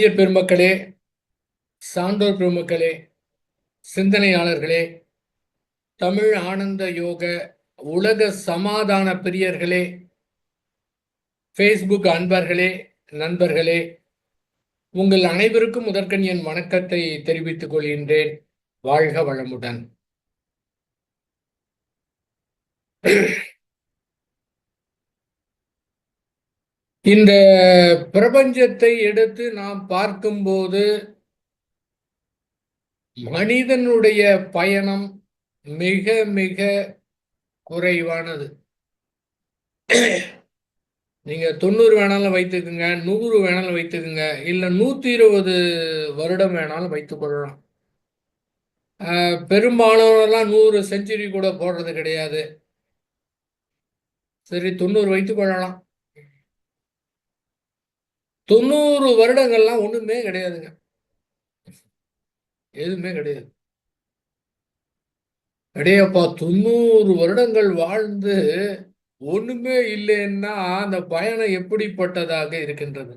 அறிஞர் பெருமக்களே, சான்றோர் பெருமக்களே, சிந்தனையாளர்களே, தமிழ் ஆனந்த யோக உலக சமாதான பிரியர்களே, ஃபேஸ்புக் அன்பர்களே, நண்பர்களே, உங்கள் அனைவருக்கும் முதற்கண் என் வணக்கத்தை தெரிவித்துக் கொள்கின்றேன். வாழ்க வளமுடன். இந்த பிரபஞ்சத்தை எடுத்து நாம் பார்க்கும்போது மனிதனுடைய பயணம் மிக மிக குறைவானது. நீங்க 90 வேணாலும் வைத்துக்குங்க, 100 வேணாலும் வைத்துக்குங்க, இல்ல 120 வருடம் வேணாலும் வைத்துக் கொள்ளலாம். பெரும்பாலானவரெல்லாம் 100 செஞ்சுரி கூட போடுறது கிடையாது. சரி, 90 வைத்துக் கொள்ளலாம். 90 வருடங்கள்லாம் ஒண்ணுமே கிடையாதுங்க. எதுவுமே கிடையாது. அடேயப்பா, 90 வருடங்கள் வாழ்ந்து ஒண்ணுமே இல்லைன்னா அந்த பயணம் எப்படிப்பட்டதாக இருக்கின்றது?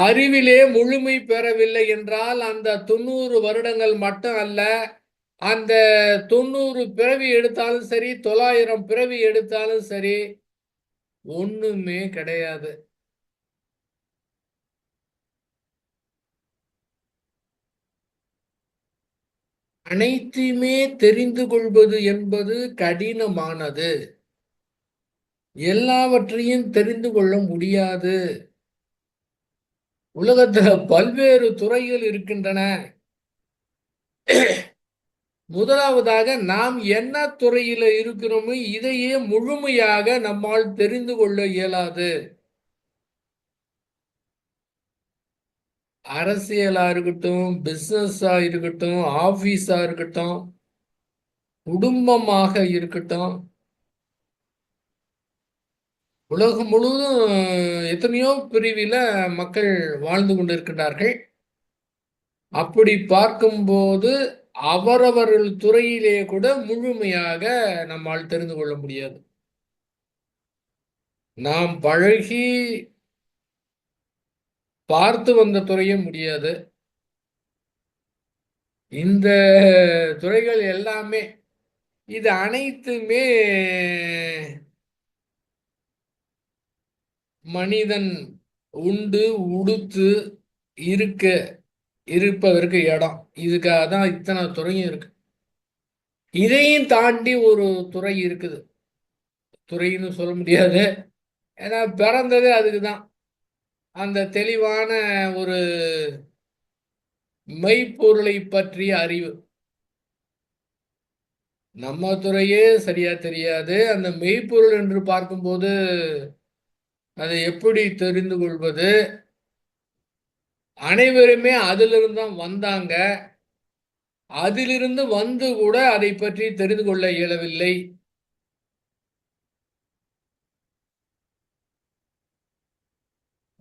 அறிவிலே முழுமை பெறவில்லை என்றால் அந்த 90 வருடங்கள் மட்டும் அல்ல, அந்த 90 பிறவி எடுத்தாலும் சரி, 900 பிறவி எடுத்தாலும் சரி, ஒண்ணுமே கிடையாது. அனைத்தையுமே தெரிந்து கொள்வது என்பது கடினமானது. எல்லாவற்றையும் தெரிந்து கொள்ள முடியாது. உலகத்துல பல்வேறு துறைகள் இருக்கின்றன. முதலாவதாக நாம் என்ன துறையில இருக்கிறோமோ இதையே முழுமையாக நம்மால் தெரிந்து கொள்ள இயலாது. அரசியலா இருக்கட்டும், பிசினஸா இருக்கட்டும், ஆபீஸா இருக்கட்டும், குடும்பமாக இருக்கட்டும், உலகம் முழுவதும் எத்தனையோ பிரிவில மக்கள் வாழ்ந்து கொண்டிருக்கிறார்கள். அப்படி பார்க்கும்போது அவரவர்கள் துறையிலே கூட முழுமையாக நம்மால் தெரிந்து கொள்ள முடியாது. நாம் பழகி பார்த்து வந்த துறையும் முடியாது. இந்த துறைகள் எல்லாமே, இது அனைத்துமே மனிதன் உண்டு உடுத்து இருப்பதற்கு இடம். இதுக்காக தான் இத்தனை துறையும் இருக்கு. இதையும் தாண்டி ஒரு துறை இருக்குது. துறைன்னு சொல்ல முடியாது, ஏன்னா பிறந்தது அதுக்கு தான். அந்த தெளிவான ஒரு மெய்ப்பொருளை பற்றிய அறிவு. நம்ம துறையே சரியா தெரியாது. அந்த மெய்ப்பொருள் என்று பார்க்கும்போது அதை எப்படி தெரிந்து கொள்வது? அனைவருமே அதிலிருந்து தான் வந்தாங்க. அதிலிருந்து வந்து கூட அதை பற்றி தெரிந்து கொள்ள இயலவில்லை.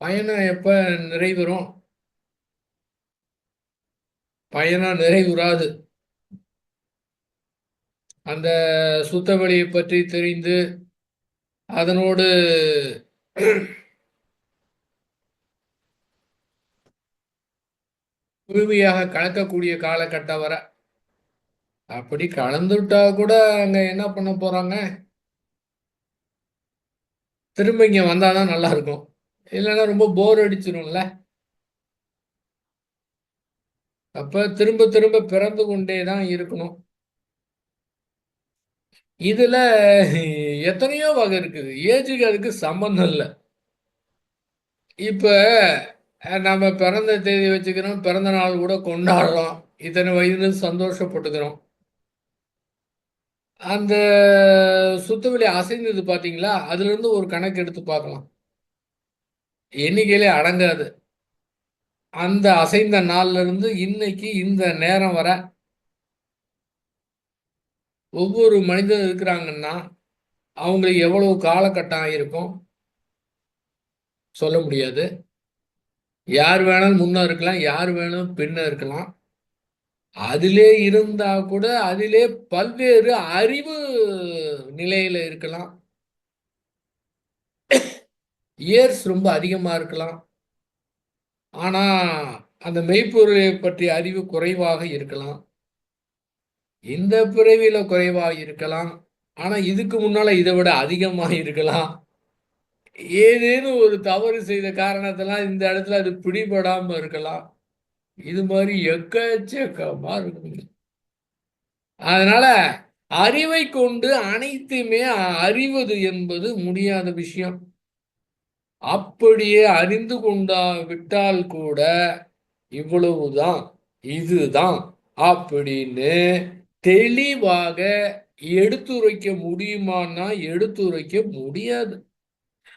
பயணம் எப்ப நிறைவுறும்? பயணம் நிறைவுறாது. அந்த சுத்தவெளியை பற்றி தெரிந்து அதனோடு முழுமையாக கலக்கக்கூடிய காலகட்டம் வர. அப்படி கலந்துட்டா கூட அங்க என்ன பண்ண போறாங்க? திரும்ப இங்க வந்தாதான் நல்லா இருக்கும். இல்லைன்னா ரொம்ப போர் அடிச்சிரும்ல. அப்ப திரும்ப திரும்ப பிறந்து கொண்டே தான் இருக்கணும். இதுல எத்தனையோ வகை இருக்குது. ஏஜுக்கு அதுக்கு சம்பந்தம் இல்லை. இப்ப நம்ம பிறந்த தேதி வச்சுக்கிறோம், பிறந்த நாள் கூட கொண்டாடுறோம், இத்தனை வயது சந்தோஷப்பட்டுக்கிறோம். அந்த சுத்தவெளி அசைந்தது பாத்தீங்களா? அதுல இருந்து ஒரு கணக்கு எடுத்து பார்க்கலாம். எண்ணிக்கையிலே அடங்காது. அந்த அசைந்த நாள்ல இருந்து இன்னைக்கு இந்த நேரம் வர ஒவ்வொரு மனிதன் இருக்கிறாங்கன்னா அவங்களுக்கு எவ்வளவு காலகட்டம் இருக்கும் சொல்ல முடியாது. யார் வேணாலும் முன்ன இருக்கலாம், யார் வேணாலும் பின்ன இருக்கலாம். அதிலே இருந்தா கூட அதிலே பல்வேறு அறிவு நிலையில இருக்கலாம். இயர்ஸ் ரொம்ப அதிகமா இருக்கலாம். ஆனா, அந்த மெய்ப்பொருளை பற்றிய அறிவு குறைவாக இருக்கலாம். இந்த பிறவியில குறைவா இருக்கலாம். ஆனா, இதுக்கு முன்னால இத விட அதிகமா இருக்கலாம். ஏதேனும் ஒரு தவறு செய்த காரணத்தினால இந்த இடத்துல அது பிடிபடாம இருக்கலாம். இது மாரி எக்கச்சக்கமா இருக்குங்க. அதனால அறிவைக் கொண்டு அனைத்தையுமே அறிவது என்பது முடியாத விஷயம். அப்படியே அறிந்து கொண்டா விட்டால் கூட, இவ்வளவுதான், இதுதான் அப்படின்னு தெளிவாக எடுத்துரைக்க முடியுமான்னா, எடுத்துரைக்க முடியாது.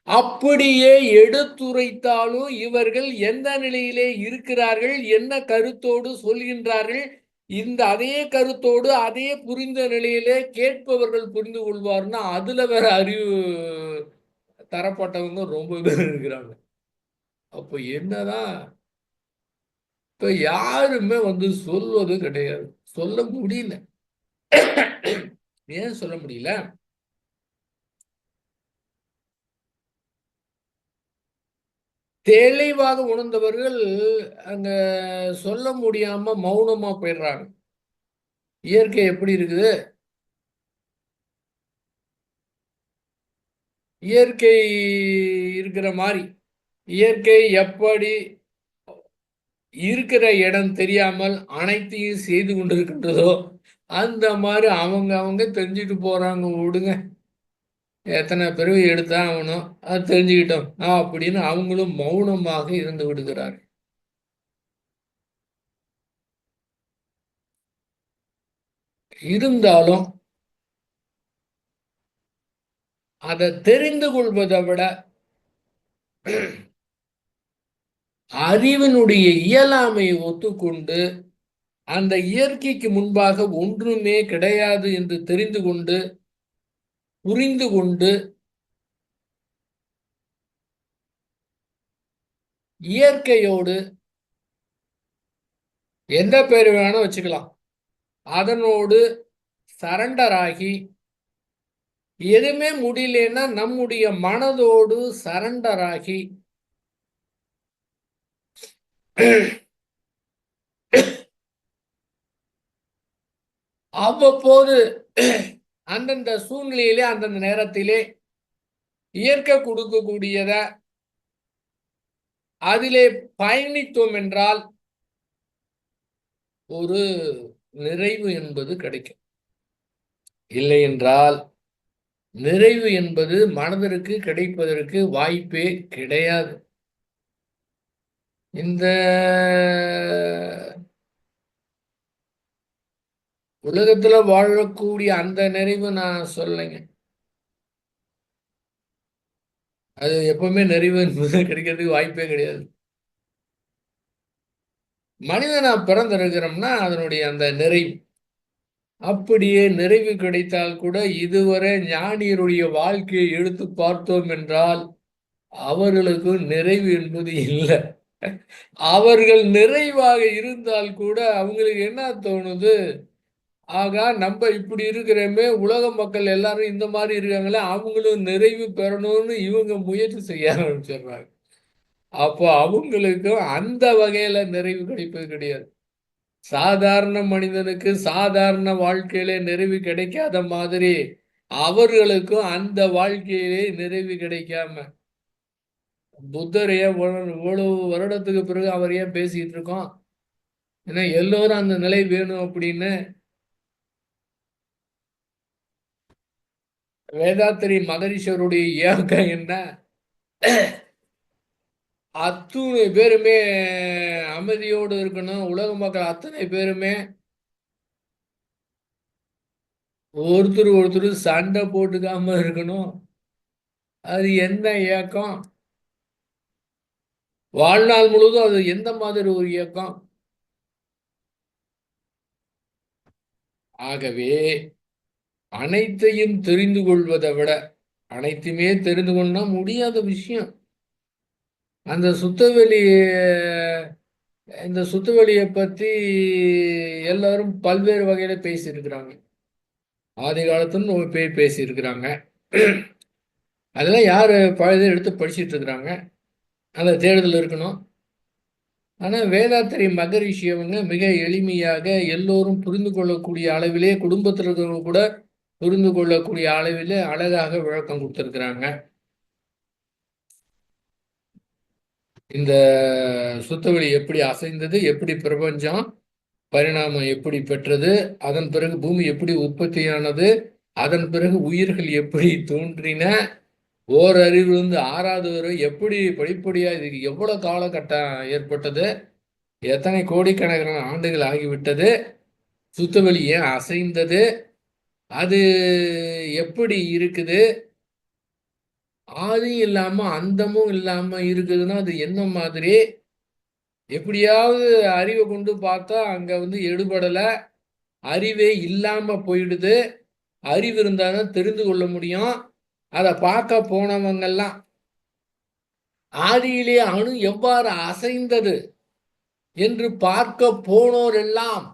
அப்படியே எடுத்துரைத்தாலும் இவர்கள் எந்த நிலையிலே இருக்கிறார்கள், என்ன கருத்தோடு சொல்கின்றார்கள், இந்த அதே கருத்தோடு, அதே புரிந்த நிலையிலே கேட்பவர்கள் புரிந்து கொள்வார்ன்னா, அதுல வேற அறிவு தரப்பட்டவங்க ரொம்ப பேர் இருக்கிறாங்க. அப்ப என்னதான் இப்ப யாருமே சொல்வது கிடையாது. சொல்ல முடியல. ஏன் சொல்ல முடியல? தெளிவாக உணர்ந்தவர்கள் அங்க சொல்ல முடியாம மௌனமா போயிடுறாங்க. இயற்கை எப்படி இருக்குது? இயற்கை இருக்கிற மாரி. இயற்கை எப்படி இருக்கிற இடம் தெரியாமல் அனைத்தையும் செய்து கொண்டிருக்கின்றதோ, அந்த மாரி அவங்க அவங்க தெரிஞ்சுட்டு போறாங்க விடுங்க. எத்தனை பிறவி எடுத்தான் ஆவணும். அது தெரிஞ்சுக்கிட்டோம். அப்படின்னு அவங்களும் மௌனமாக இருந்து விடுகிறார்கள். இருந்தாலும் அத தெரிந்து கொள்வதை விட அறிவினுடைய இயலாமையை ஒத்துக்கொண்டு, அந்த இயற்கைக்கு முன்பாக ஒன்றுமே கிடையாது என்று தெரிந்து கொண்டு, புரிந்து கொண்டு, இயற்கையோடு எந்த பேர் வேணாலும் வச்சுக்கலாம். அதனோடு சரண்டர் ஆகி, எதுவுமே முடியலன்னா நம்முடைய மனதோடு சரண்டர் ஆகி அவ்வப்போது அந்தந்த சூழ்நிலையிலே, அந்தந்த நேரத்திலே இயற்கை கொடுக்கக்கூடியத அதிலே பயணித்தோம் என்றால், ஒரு நிறைவு என்பது கிடைக்கும். இல்லை என்றால், நிறைவு என்பது மனதிற்கு கிடைப்பதற்கு வாய்ப்பே கிடையாது. இந்த உலகத்துல வாழக்கூடிய அந்த நிறைவு நான் சொல்லலைங்க. அது எப்பவுமே நிறைவு என்பது கிடைக்கிறதுக்கு வாய்ப்பே கிடையாது. மனிதனா பிறந்திருக்கிறோம்னா அதனுடைய அந்த நிறைவு. அப்படியே நிறைவு கிடைத்தால் கூட இதுவரை ஞானியருடைய வாழ்க்கையை எடுத்து பார்த்தோம் என்றால், அவர்களுக்கு நிறைவு என்பது இல்ல. அவர்கள் நிறைவாக இருந்தால் கூட அவங்களுக்கு என்ன தோணுது? ஆகா நம்ப இப்படி இருக்கிறோமே, உலக மக்கள் எல்லாரும் இந்த மாரி இருக்காங்களே, அவங்களும் நிறைவு பெறணும்னு இவங்க முயற்சி செய்ய ஆரம்பிச்சிடுறாங்க. அப்போ அவங்களுக்கும் அந்த வகையில நிறைவு கிடைப்பது கிடையாது. சாதாரண மனிதனுக்கு சாதாரண வாழ்க்கையிலே நிறைவு கிடைக்காத மாதிரி, அவர்களுக்கும் அந்த வாழ்க்கையிலே நிறைவு கிடைக்காம, புத்தர் ஏன் இவ்வளவு வருடத்துக்கு பிறகு அவர் ஏன் பேசிட்டு இருக்கோம்? ஏன்னா எல்லோரும் அந்த நிலை வேணும் அப்படின்னு வேதாத்திரி மகரிஷருடைய இயக்கம் என்ன? அத்துணை பேருமே அமைதியோடு இருக்கணும். உலக மக்கள் அத்தனை பேருமே ஒருத்தர் ஒருத்தர் சண்டை போட்டுக்காம இருக்கணும். அது என்ன இயக்கம்? வாழ்நாள் முழுவதும் அது எந்த மாதிரி ஒரு இயக்கம்? ஆகவே அனைத்தையும் தெரிந்து கொள்வதை விட, அனைத்துமே தெரிந்து கொள்ளனா முடியாத விஷயம். அந்த சுத்தவெளி இந்த சுத்தவெளிய பத்தி எல்லாரும் பல்வேறு வகையில பேசியிருக்கிறாங்க. ஆதி காலத்துல ஒரு பேர் பேசியிருக்கிறாங்க. அதெல்லாம் யார் பழுது எடுத்து படிச்சுட்டு இருக்கிறாங்க, அந்த தேடுதல் இருக்கணும். ஆனால் வேதாத்திரி மகரிஷி அவங்க மிக எளிமையாக எல்லோரும் புரிந்து கொள்ளக்கூடிய அளவிலே, குடும்பத்தில் இருக்கிறவங்க கூட புரிந்து கொள்ளக்கூடிய அளவிலே அழகாக விளக்கம் கொடுத்துருக்குறாங்க. இந்த சுத்தவெளி எப்படி அசைந்தது, எப்படி பிரபஞ்சம் பரிணாமம் எப்படி பெற்றது, அதன் பிறகு பூமி எப்படி உற்பத்தியானது, அதன் பிறகு உயிர்கள் எப்படி தோன்றின, ஓரறிவிலிருந்து ஆறாவது வரை எப்படி படிப்படியாக இதுக்கு எவ்வளோ காலகட்டம் ஏற்பட்டது, எத்தனை கோடிக்கணக்கான ஆண்டுகள் ஆகிவிட்டது, சுத்தவெளி ஏன் அசைந்தது, அது எப்படி இருக்குது, ஆதியும் இல்லாமல் அந்தமும் இல்லாமல் இருக்குதுன்னா அது என்ன மாதிரி, எப்படியாவது அறிவை கொண்டு பார்த்தா அங்கே எடுபடலை, அறிவே இல்லாமல் போயிடுது, அறிவு இருந்தால் தான் தெரிந்து கொள்ள முடியும். அதை பார்க்க போனவங்கெல்லாம் ஆதியிலே அணு எவ்வாறு அசைந்தது என்று பார்க்க போனோரெல்லாம்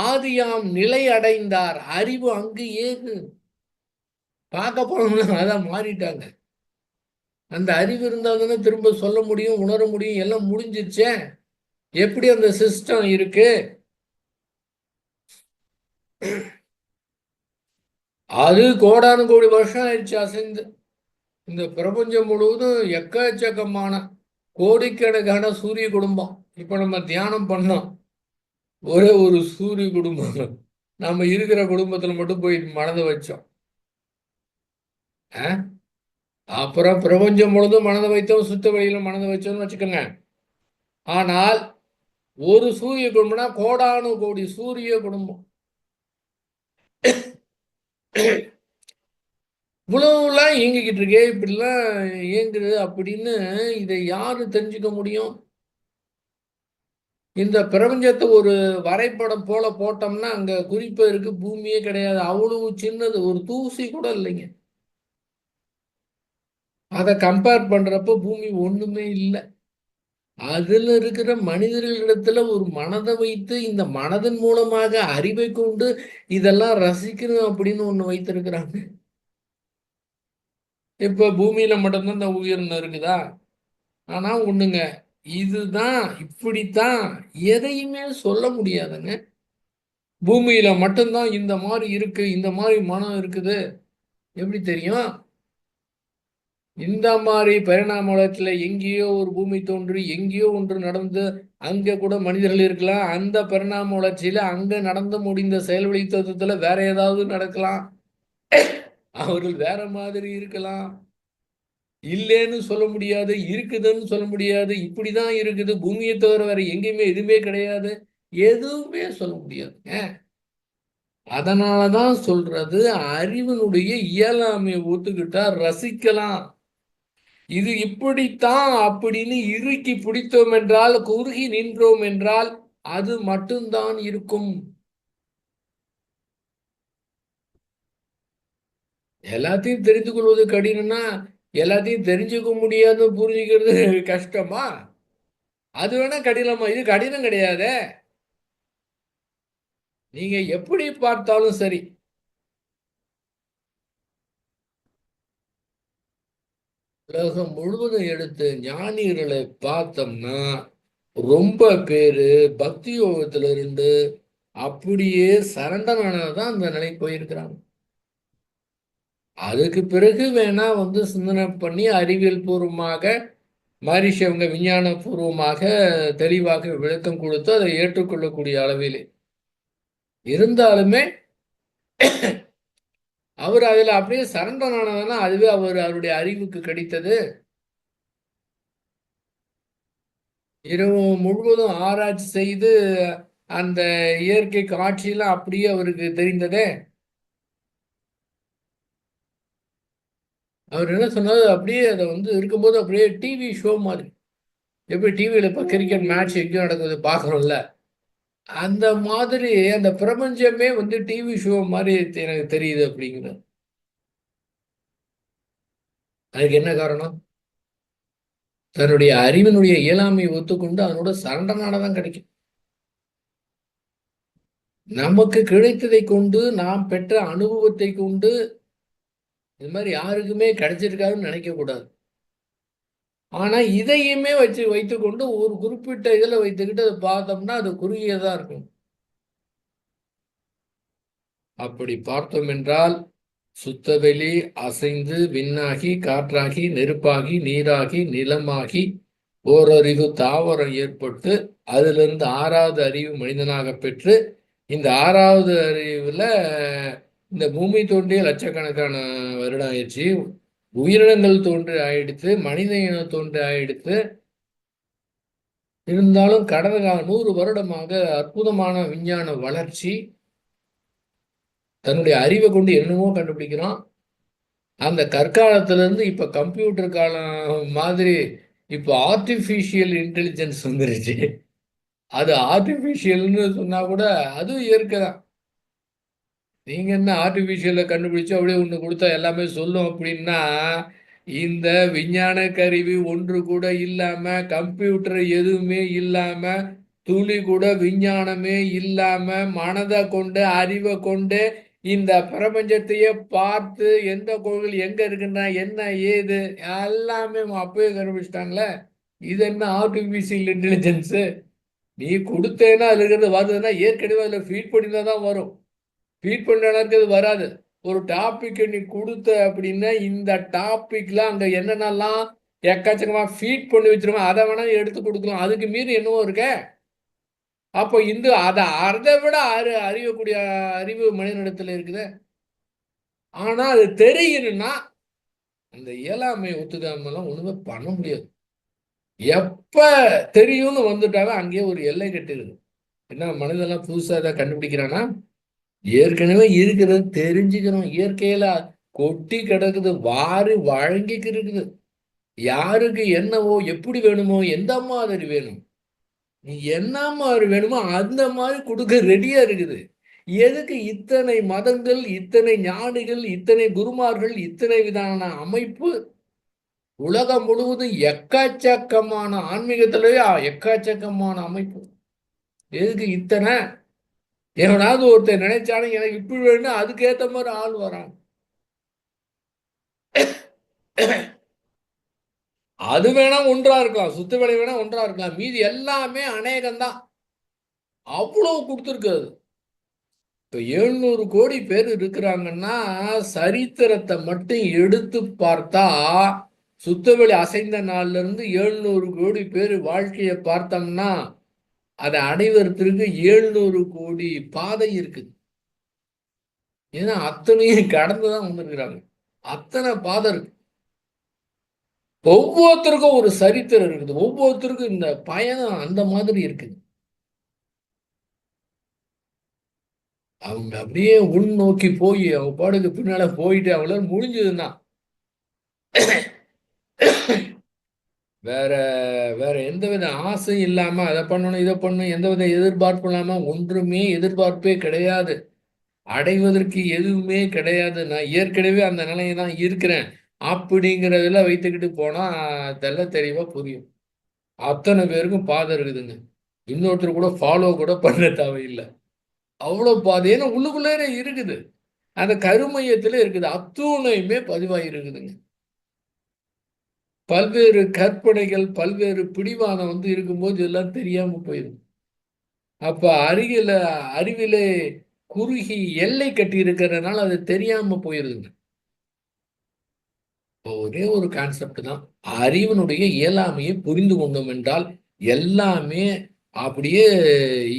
ஆதியாம் நிலை அடைந்தார், அறிவு அங்கு ஏது. பார்க்க போனவங்க அதான் மாறிட்டாங்க. அந்த அறிவு இருந்தால் தானே திரும்ப சொல்ல முடியும், உணர முடியும். எல்லாம் முடிஞ்சிருச்சே, எப்படி அந்த சிஸ்டம் இருக்கு? அது கோடானு கோடி வருஷம் ஆயிடுச்சு அசைந்து. இந்த பிரபஞ்சம் முழுவதும் எக்கச்சக்கமான கோடிக்கணக்கான சூரிய குடும்பம். இப்ப நம்ம தியானம் பண்ணோம், ஒரே ஒரு சூரிய குடும்பம். நம்ம இருக்கிற குடும்பத்துல மட்டும் போய் மனதை வச்சோம். அப்புறம் பிரபஞ்சம் முழுதும் மனதை வைத்தோம், சுத்த வழியில மனதை வச்சோம்னு வச்சுக்கோங்க. ஆனால் ஒரு சூரிய குடும்பம்னா கோடானு கோடி சூரிய குடும்பம். இவ்வளவுலாம் இயங்கிக்கிட்டு இருக்கே, இப்படிலாம் இயங்குது அப்படின்னு இதை யாரு தெரிஞ்சுக்க முடியும்? இந்த பிரபஞ்சத்தை ஒரு வரைபடம் போல போட்டோம்னா அங்க குறிப்பு இருக்கு, பூமியே கிடையாது. அவ்வளவு சின்னது, ஒரு தூசி கூட இல்லைங்க. அதை கம்பேர் பண்றப்போ பூமி ஒண்ணுமே இல்லை. அதுல இருக்கிற மனிதர்களிடத்துல ஒரு மனதை வைத்து இந்த மனதின் மூலமாக அறிவை கொண்டு இதெல்லாம் ரசிக்கணும் அப்படின்னு ஒண்ணு வைத்திருக்கிறாங்க. இப்ப பூமியில மட்டும்தான் இந்த உயிரினம் இருக்குதா? ஆனா ஒண்ணுங்க, இதுதான் இப்படித்தான் எதையுமே சொல்ல முடியாதுங்க. பூமியில மட்டும்தான் இந்த மாதிரி இருக்கு, இந்த மாதிரி மனம் இருக்குது, எப்படி தெரியும்? இந்த மாதிரி பரிணாம வளர்ச்சியில எங்கேயோ ஒரு பூமி தோன்றி எங்கேயோ ஒன்று நடந்து அங்க கூட மனிதர்கள் இருக்கலாம். அந்த பரிணாம வளர்ச்சியில அங்க நடந்து முடிந்த செயல்வழி தத்துவத்துல வேற ஏதாவது நடக்கலாம், அவர்கள் வேற மாதிரி இருக்கலாம். இல்லைன்னு சொல்ல முடியாது, இருக்குதுன்னு சொல்ல முடியாது. இப்படிதான் இருக்குது, பூமியை தவிர வேற எங்கேயுமே எதுவுமே கிடையாது, எதுவுமே சொல்ல முடியாதுங்க. அதனாலதான் சொல்றது, அறிவினுடைய இயலாமையை ஒத்துக்கிட்டா ரசிக்கலாம். இது இப்படித்தான் அப்படின்னு இறுக்கி பிடித்தோம் என்றால், குறுகி நின்றோம் என்றால் அது மட்டும்தான் இருக்கும். எல்லாத்தையும் தெரிந்து கொள்வது கடினம்னா எல்லாத்தையும் தெரிஞ்சுக்க முடியாது புரிஞ்சுக்கிறது கஷ்டமா? அது வேணா கடினமா? இது கடினம் கிடையாது. நீங்க எப்படி பார்த்தாலும் சரி, உலகம் முழுவதும் எடுத்து ஞானிகளை பார்த்தோம்னா ரொம்ப பேரு பக்தி யோகத்துல இருந்து அப்படியே சரண்டர் ஆனதான் அந்த நிலைக்கு போயிருக்கிறாங்க. அதுக்கு பிறகு வேணா சிந்தனை பண்ணி அறிவியல் பூர்வமாக மகரிஷி அவங்க விஞ்ஞான பூர்வமாக தெளிவாக விளக்கம் கொடுத்து அதை ஏற்றுக்கொள்ளக்கூடிய அளவிலே இருந்தாலுமே அவர் அதுல அப்படியே சரண்டர் ஆனதுன்னா அதுவே அவருடைய அறிவுக்கு கிடைத்தது. இரவு முழுவதும் ஆராய்ச்சி செய்து அந்த இயற்கை காட்சியெல்லாம் அப்படியே அவருக்கு தெரிந்ததே. அவர் என்ன சொன்னாரு, அப்படியே அதை இருக்கும்போது அப்படியே டிவி ஷோ மாதிரி, எப்படி டிவியில இப்போ கிரிக்கெட் மேட்ச் எங்கேயும் நடக்குது பார்க்குறோம்ல, அந்த மாதிரி அந்த பிரபஞ்சமே டிவி ஷோ மாதிரி எனக்கு தெரியுது அப்படிங்கிறது. அதுக்கு என்ன காரணம்? தன்னுடைய அறிவினுடைய இயலாமையை ஒத்துக்கொண்டு அதனோட சரண்டனானதான் கிடைக்கும். நமக்கு கிடைத்ததை கொண்டு நாம் பெற்ற அனுபவத்தை கொண்டு இது மாதிரி யாருக்குமே கிடைச்சிருக்காருன்னு நினைக்கக்கூடாது. ஆனா இதையுமே வைத்துக்கொண்டு ஒரு குறிப்பிட்ட இதில் வைத்துக்கிட்டு அதை பார்த்தோம்னா அது குறுகியதா இருக்கும். அப்படி பார்த்தோம் என்றால் சுத்தவெளி அசைந்து விண்ணாகி காற்றாகி நெருப்பாகி நீராகி நிலமாகி ஓரறிவு தாவரம் ஏற்பட்டு அதிலிருந்து ஆறாவது அறிவு மனிதனாக பெற்று இந்த ஆறாவது அறிவுல இந்த பூமி தோன்றிய லட்சக்கணக்கான வருடம் ஆயிடுச்சு. உயிரினங்கள் தோன்றி ஆயிடுத்து, மனித இனம் தோன்றி ஆயிடுத்து. இருந்தாலும் கடந்த 100 வருடமாக அற்புதமான விஞ்ஞான வளர்ச்சி. தன்னுடைய அறிவை கொண்டு என்னமோ கண்டுபிடிக்கிறான். அந்த கற்காலத்திலிருந்து இப்ப கம்ப்யூட்டர் காலம் மாதிரி இப்போ ஆர்டிபிஷியல் இன்டெலிஜென்ஸ் வந்துருச்சு. அது ஆர்டிபிஷியல்னு சொன்னா கூட அதுவும் இயற்கை தான். நீங்க என்ன ஆர்டிபிஷியலை கண்டுபிடிச்சு அப்படியே ஒன்று கொடுத்தா எல்லாமே சொல்லும் அப்படின்னா, இந்த விஞ்ஞான கருவி ஒன்று கூட இல்லாம, கம்ப்யூட்டர் எதுவுமே இல்லாம, துளி கூட விஞ்ஞானமே இல்லாம, மனதை கொண்டு அறிவை கொண்டு இந்த பிரபஞ்சத்தையே பார்த்து எந்த கோவில் எங்க இருக்குன்னா என்ன ஏது எல்லாமே அப்பவே கண்டுபிடிச்சிட்டாங்களே. இது என்ன ஆர்டிபிஷியல் இன்டெலிஜென்ஸ்? நீ கொடுத்தேன்னா அதுல இருக்கிறது வருதுன்னா ஏற்கனவே அதில் ஃபீட் பண்ணினா தான் வரும். ஃபீட் பண்ண வராது. ஒரு டாபிக் நீ கொடுத்த அப்படின்னா இந்த டாபிக்ல அங்க என்னென்னலாம் எக்கச்சக்கமா ஃபீட் பண்ணி வச்சிருக்கோம் அதை வேணா எடுத்து கொடுக்கலாம். அதுக்கு மீறி என்னவோ இருக்க. அப்போ அதை விட அறியக்கூடிய அறிவு மனிதனிடத்துல இருக்குது. ஆனா அது தெரியணும்னா அந்த இயலாமை ஒத்துக்காமலாம் ஒண்ணுமே பண்ண முடியாது. எப்ப தெரியும்னு வந்துட்டாவே அங்கேயே ஒரு எல்லை கட்டிருக்கு. என்ன மனிதெல்லாம் புதுசா ஏதாவது கண்டுபிடிக்கிறானா? ஏற்கனவே இருக்கிறது தெரிஞ்சுக்கணும். இயற்கையில கொட்டி கிடக்குது, வாரி வழங்கிக்கு இருக்குது. யாருக்கு என்னவோ எப்படி வேணுமோ எந்த மாதிரி வேணும், நீ என்ன மாதிரி வேணுமோ அந்த மாதிரி கொடுக்க ரெடியா இருக்குது. எதுக்கு இத்தனை மதங்கள், இத்தனை ஞானிகள், இத்தனை குருமார்கள், இத்தனை விதமான அமைப்பு? உலகம் முழுவதும் எக்கச்சக்கமான ஆன்மீகத்திலேயே எக்கச்சக்கமான அமைப்பு. எதுக்கு இத்தனை? எவனாவது ஒருத்தர் நினைச்சாலும் எனக்கு இப்படி வேணும், அதுக்கு ஏத்த மாதிரி ஆள் வரான். அது வேணா ஒன்றா இருக்கலாம், சுத்து வேலை வேணா ஒன்றா இருக்கலாம், மீதி எல்லாமே அநேகம்தான். அவ்வளவு கொடுத்துருக்காது. இப்ப 700 கோடி பேர் இருக்கிறாங்கன்னா சரித்திரத்தை மட்டும் எடுத்து பார்த்தா சுத்தவெளி அசைந்த நாள்ல இருந்து 700 கோடி பேர் வாழ்க்கையை பார்த்தோம்னா அதை அடைவதற்கு 700 கோடி பாதை இருக்குது. ஏன்னா அத்தனையும் கடந்துதான் வந்திருக்கிறாங்க. அத்தனை பாதை இருக்கு. ஒவ்வொருத்தருக்கும் ஒரு சரித்திரம் இருக்குது. ஒவ்வொருத்தருக்கும் இந்த பயணம் அந்த மாதிரி இருக்குது. அவங்க அப்படியே உள்நோக்கி போய் அவங்க பாடுக்கு பின்னால போயிட்டு அவங்களால முடிஞ்சதுன்னா வேற வேற எந்தவித ஆசையும் இல்லாம அதை பண்ணணும் இதை பண்ணணும் எந்தவித எதிர்பார்ப்பும் இல்லாம ஒன்றுமே எதிர்பார்ப்பே கிடையாது. அடைவதற்கு எதுவுமே கிடையாது. நான் ஏற்கனவே அந்த நிலையை தான் இருக்கிறேன் அப்படிங்கிறதுல வைத்துக்கிட்டு போனா தெல்ல தெளிவா புரியும். அத்தனை பேருக்கும் பாதை இருக்குதுங்க. இன்னொருத்தர் கூட ஃபாலோ கூட பண்ண தேவையில்லை. அவ்வளவு பாதை ஏன்னா உள்ளுக்குள்ளே இருக்குது. அந்த கருமையத்துல இருக்குது. அத்துணையுமே பதிவாகி இருக்குதுங்க. பல்வேறு கற்பனைகள், பல்வேறு பிடிவாதம் இருக்கும்போது எல்லாம் தெரியாம போயிடும். அப்ப அறிவிலே குறுகி எல்லை கட்டி இருக்கிறதுனால அது தெரியாம போயிருதுங்க. ஒரே ஒரு கான்செப்ட் தான். அறிவினுடைய இயலாமையை புரிந்து கொண்டோம் என்றால் எல்லாமே அப்படியே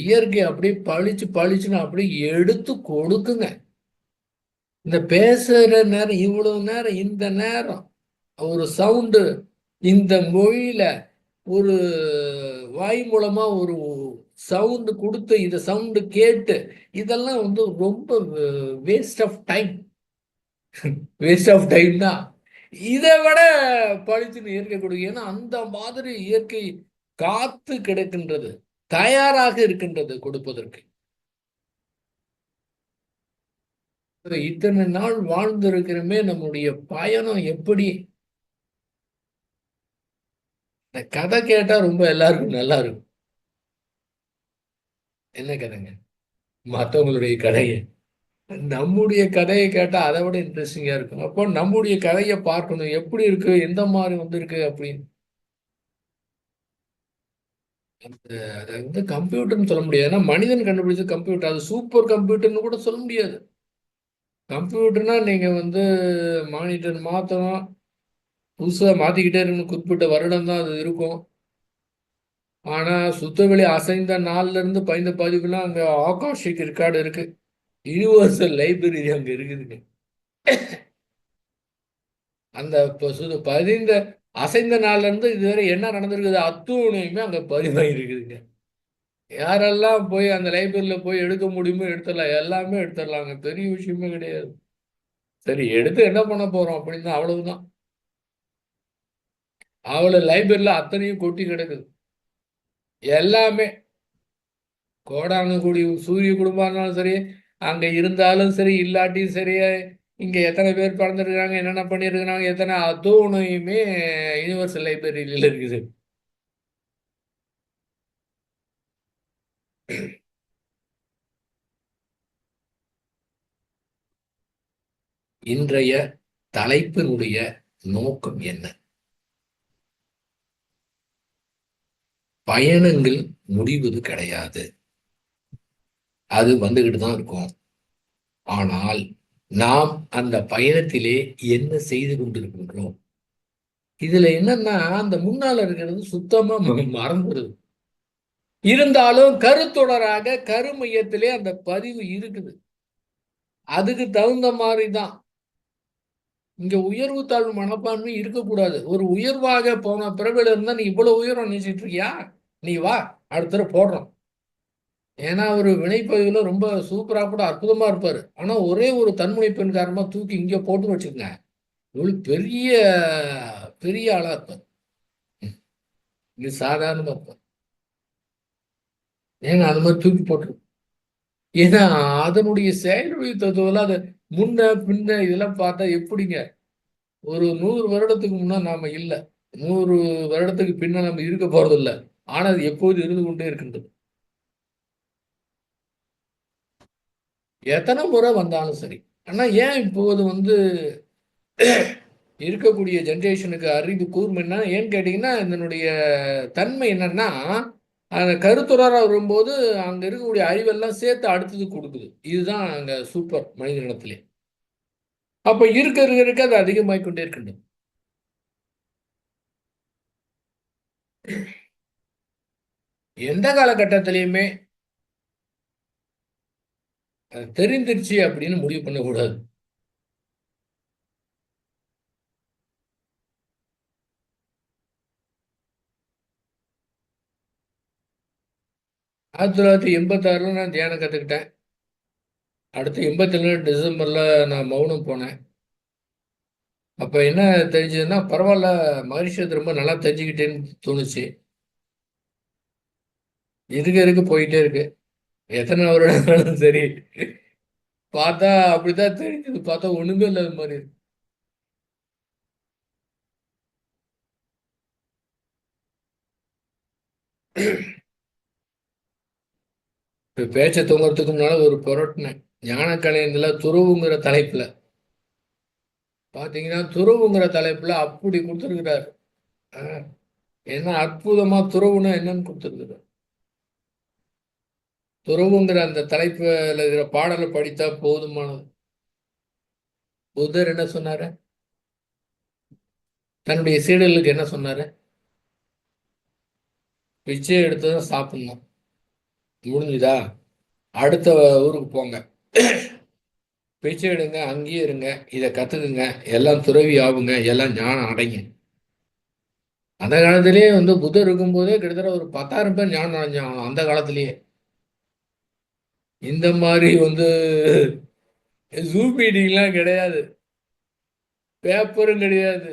இயற்கை அப்படியே பளிச்சு பளிச்சுன்னு அப்படியே எடுத்து கொடுக்குங்க. இந்த பேசுற நேரம் இவ்வளவு நேரம் இந்த நேரம் ஒரு சவுண்டு இந்த மொழியில ஒரு வாய் மூலமா ஒரு சவுண்டு கொடுத்து இந்த சவுண்டு கேட்டு இதெல்லாம் ரொம்ப waste of time. Waste of time தான். இதை விட பழிச்சுன்னு இயற்கை கொடுக்க. ஏன்னா அந்த மாதிரி இயற்கை காத்து கிடக்கின்றது, தயாராக இருக்கின்றது கொடுப்பதற்கு. இத்தனை நாள் வாழ்ந்திருக்கிறோமே, நம்முடைய பயணம் எப்படி? இந்த கதை கேட்டா ரொம்ப எல்லாருக்கும் நல்லா இருக்கும். என்ன கதைங்க? மற்றவங்களுடைய கதையை நம்முடைய கதையை கேட்டா அதை விட இன்ட்ரெஸ்டிங்கா இருக்கும். அப்போ நம்முடைய கதையை பார்க்கணும், எப்படி இருக்கு, எந்த மாதிரி வந்திருக்கு அப்படின்னு. அதை வந்து கம்ப்யூட்டர்னு சொல்ல முடியாது, ஏன்னா மனிதன் கண்டுபிடிச்ச கம்ப்யூட்டர், அது சூப்பர் கம்ப்யூட்டர்னு கூட சொல்ல முடியாது. கம்ப்யூட்டர்னா நீங்க வந்து மானிட்டர் மாத்தணும், புதுசா மாத்திக்கிட்டே இருக்கணும், குறிப்பிட்ட வருடம் தான் அது இருக்கும். ஆனா சுத்தவெளி அசைந்த நாள்ல இருந்து பயந்த பதிவுலாம் அங்க ஆகாஷிக் ரெக்கார்டு இருக்கு. யுனிவர்சல் லைப்ரரி அங்க இருக்குதுங்க. அந்த பதிந்த அசைந்த நாள்ல இருந்து இதுவரை என்ன நடந்திருக்குது அத்துணையுமே அங்க பதிவாகி இருக்குதுங்க. யாரெல்லாம் போய் அந்த லைப்ரரியில போய் எடுக்க முடியுமோ எடுத்துடலாம், எல்லாமே எடுத்துடலாங்க, பெரிய விஷயமே கிடையாது. சரி, எடுத்து என்ன பண்ண போறோம் அப்படின்னு, அவ்வளவுதான். அவ்வளவு லைப்ரரியில அத்தனையும் கொட்டி கிடக்குது. எல்லாமே கோடானு கோடி சூரிய குடும்பம் இருந்தாலும் சரி, அங்க இருந்தாலும் சரி, இல்லாட்டியும் சரி, இங்க எத்தனை பேர் பிறந்திருக்கிறாங்க, என்னென்ன பண்ணியிருக்கிறாங்க, எத்தனை அத்தோனையுமே யுனிவர்சல் லைப்ரரியில இருக்குது. இன்றைய தலைப்பினுடைய நோக்கம் என்ன? பயணங்கள் முடிவது கிடையாது, அது வந்துகிட்டு தான் இருக்கும். ஆனால் நாம் அந்த பயணத்திலே என்ன செய்து கொண்டிருக்கின்றோம்? இதுல என்னன்னா, அந்த முன்னால இருக்கிறது சுத்தமா மறந்துடுது. இருந்தாலும் கருத்தொடராக கருமையத்திலே அந்த பதிவு இருக்குது. அதுக்கு தகுந்த மாதிரி தான். இங்க உயர்வு தாழ்வு மனப்பான்மை இருக்கக்கூடாது. ஒரு உயர்வாக போன பிறவில இருந்தா நீ இவ்வளவு உயரம் நினைச்சிட்டு இருக்கியா, நீ வா, அடுத்த தடவை போடுறோம். ஏன்னா ஒரு வினைப்பதிவுல ரொம்ப சூப்பரா கூட அற்புதமா இருப்பாரு. ஆனா ஒரே ஒரு தன்முனை பெண் காரணமா தூக்கி இங்க போட்டு வச்சுக்கங்க, இவ்வளவு பெரிய பெரிய ஆளா இருப்பார். இது சாதாரணமா இருப்பார். ஏங்க அது மாதிரி தூக்கி போட்டு, ஏன்னா அதனுடைய செயல்வழி தத்துவம் அது முன்ன பின்ன இதெல்லாம் பார்த்தா எப்படிங்க? ஒரு 100 வருடத்துக்கு முன்னா நாம இல்ல. 100 வருடத்துக்கு பின்ன நம்ம இருக்க போறதில்ல. ஆனா அது எப்போதும் இருந்து கொண்டே இருக்கின்றது. எத்தனை முறை வந்தாலும் சரி. ஆனா ஏன் இப்போது வந்து இருக்கக்கூடிய ஜெனரேஷனுக்கு அறிவு கூர்மைன்னா ஏன்னு கேட்டீங்கன்னா, இதனுடைய தன்மை என்னன்னா, அந்த கருத்துரரா வரும்போது அங்க இருக்கக்கூடிய அறிவெல்லாம் சேர்த்து அடுத்ததுக்கு குடுக்குது. இதுதான் அங்க சூப்பர் மனிதனிடத்திலே. அப்ப இருக்க இருக்க இருக்க அது அதிகமாகிக் கொண்டே இருக்கின்றது. எந்த காலகட்டத்திலயுமே தெரிந்துருச்சு அப்படின்னு முடிவு பண்ணக்கூடாது. 1986ல நான் தியானம் கத்துக்கிட்டேன். அடுத்து 87 டிசம்பர்ல நான் மௌனம் போனேன். அப்ப என்ன தெரிஞ்சதுன்னா, பரவால்ல, மகரிஷியத்த ரொம்ப நல்லா தெரிஞ்சுக்கிட்டேன்னு தோணுச்சு. இருக்க இருக்க போயிட்டே இருக்கு. எத்தனை வருடம் ஆனாலும் சரி. பார்த்தா அப்படித்தான் தெரிஞ்சது. பார்த்தா ஒண்ணுமே இல்லாத மாரி இருக்கு. இப்ப பேச்ச துவங்குறதுக்கு முன்னால ஒரு புரட்டுனேன். ஞானக்கலைஞர்ல துறவுங்கிற தலைப்புல. பார்த்தீங்கன்னா, துறவுங்கிற தலைப்புல அப்படி குடுத்திருக்கிறாரு. அ என்ன அற்புதமா துறவுன்னா என்னன்னு குடுத்திருக்கிறாரு. துறவுங்கிற அந்த தலைப்புல இருக்கிற பாடல படித்தா போதுமானது. புத்தர் என்ன சொன்னாரு? தன்னுடைய சீடர்களுக்கு என்ன சொன்னாரு? பிச்சை எடுத்து தான் சாப்பிடணும். முடிஞ்சுதா? அடுத்த ஊருக்கு போங்க. பிச்சை எடுங்க, அங்கேயே இருங்க. இத கத்துக்குங்க. எல்லாம் துறவி ஆவுங்க. எல்லாம் ஞானம் அடைங்க. அந்த காலத்திலேயே வந்து புத்தர் இருக்கும்போதே கிட்டத்தட்ட ஒரு 10,000 பேர் ஞானம் அடைஞ்சாங்களாம் அந்த காலத்திலேயே. இந்த மாரி வந்து ஜூம் மீட்டிங்லாம் கிடையாது. பேப்பரும் கிடையாது.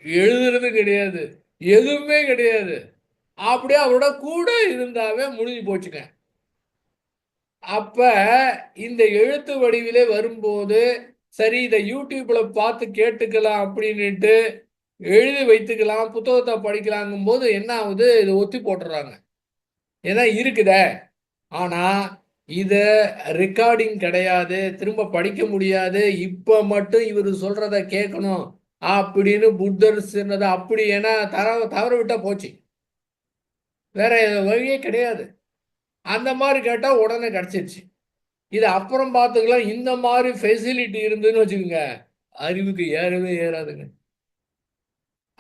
எழுதுறதும் கிடையாது. எதுவுமே கிடையாது. அப்படியே அவரோட கூட இருந்தாவே முடிஞ்சு போச்சுங்க. அப்ப இந்த எழுத்து வடிவிலே வரும்போது, சரி இத YouTubeல பார்த்து கேட்டுக்கலாம் அப்படின்னுட்டு எழுதி வைத்துக்கலாம், புத்தகத்த படிக்கலாங்கும்போது என்ன ஆகுது? இத ஒத்தி போட்டுர்றாங்க. ஏன்னா இருக்குதே. ஆனா, இத ரெக்கார்டிங் கிடையாது, திரும்ப படிக்க முடியாது, இப்ப மட்டும் இவர் சொல்றத கேட்கணும் அப்படின்னு புத்தர் சொன்னது அப்படி ஏன்னா தவற விட்டா போச்சு. வேற வழியே கிடையாது. அந்த மாதிரி கேட்டா உடனே கிடைச்சிருச்சு. இது அப்புறம் பார்த்துக்கலாம். இந்த மாதிரி ஃபெசிலிட்டி இருந்ததுன்னு வச்சுக்கோங்க, அறிவுக்கு ஏறவே ஏறாதுங்க.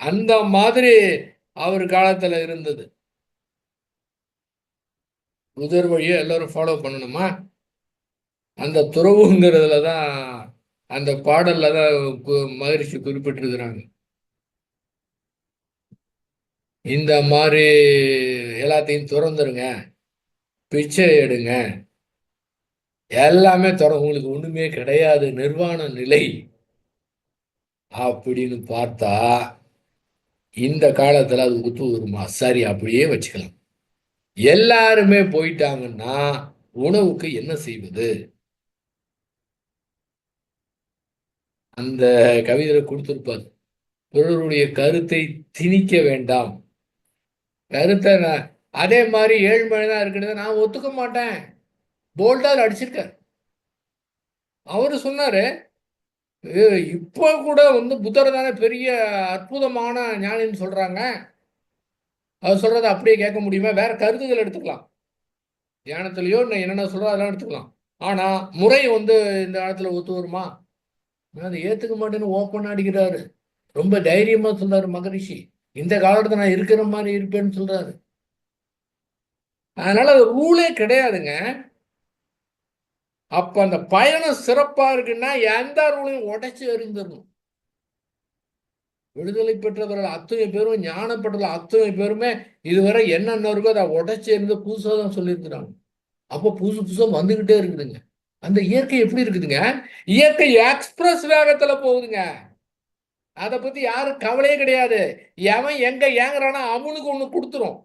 அந்த மாதிரி அவர் காலத்துல இருந்தது. புதர் வழியை எல்லாரும் ஃபாலோ பண்ணணுமா? அந்த துறவுங்கிறதுல தான் அந்த பாடல்ல தான் மகரிஷி குறிப்பிட்டிருக்கிறாங்க. இந்த மாதிரி எல்லாத்தையும் துறந்துருங்க, பிச்சை எடுங்க, எல்லாமே உங்களுக்கு ஒண்ணுமே கிடையாது, நிர்வாண நிலை அப்படின்னு பார்த்தா இந்த காலத்துல அது ஒத்து வருமா? சரி, அப்படியே வச்சுக்கலாம். எல்லாருமே போயிட்டாங்கன்னா உணவுக்கு என்ன செய்வது? அந்த கவிதையில கொடுத்திருப்பார், பிறருடைய கருத்தை திணிக்க வேண்டாம். கருத்தை அதே மாதிரி ஏழ்மை தான் இருக்கிறது நான் ஒத்துக்க மாட்டேன். போல்டா அடிச்சிருக்கார். அவரு சொன்னாரு, இப்ப கூட புத்தர் தானே பெரிய அற்புதமான ஞானின்னு சொல்றாங்க. அவர் சொல்றதை அப்படியே கேட்க முடியுமா? வேற கருத்துக்கள் எடுத்துக்கலாம். தியானத்திலயோ என்னென்ன சொல்றோ அதெல்லாம் எடுத்துக்கலாம். ஆனா முறை இந்த காலத்துல ஒத்து வருமா? நான் அதை ஏத்துக்க மாட்டேன்னு ஓப்பன் அடிக்கிறாரு. ரொம்ப தைரியமா சொல்றாரு மகரிஷி. இந்த காலத்துல நான் இருக்கிற மாதிரி இருப்பேன்னு சொல்றாரு. அதனால அது ரூலே கிடையாதுங்க. அப்ப அந்த பயணம் சிறப்பா இருக்குன்னா எந்த ரூலையும் உடைச்சு எறிந்துடணும். விடுதலை பெற்றவர்கள் அத்தனை பேரும், ஞான பெற்றவர்கள் அத்தனை பேருமே இதுவரை என்னென்ன இருக்கோ அதை உடைச்சு எறிந்து புதுசாக தான் சொல்லியிருக்கிறாங்க. அப்போ புதுசு புதுசா வந்துகிட்டே இருக்குதுங்க. அந்த இயற்கை எப்படி இருக்குதுங்க? இயற்கை எக்ஸ்பிரஸ் வேகத்துல போகுதுங்க. அதை பத்தி யாரும் கவலையே கிடையாது. எவன் எங்க ஏங்குறானோ அவனுக்கு ஒண்ணு கொடுத்துரும்.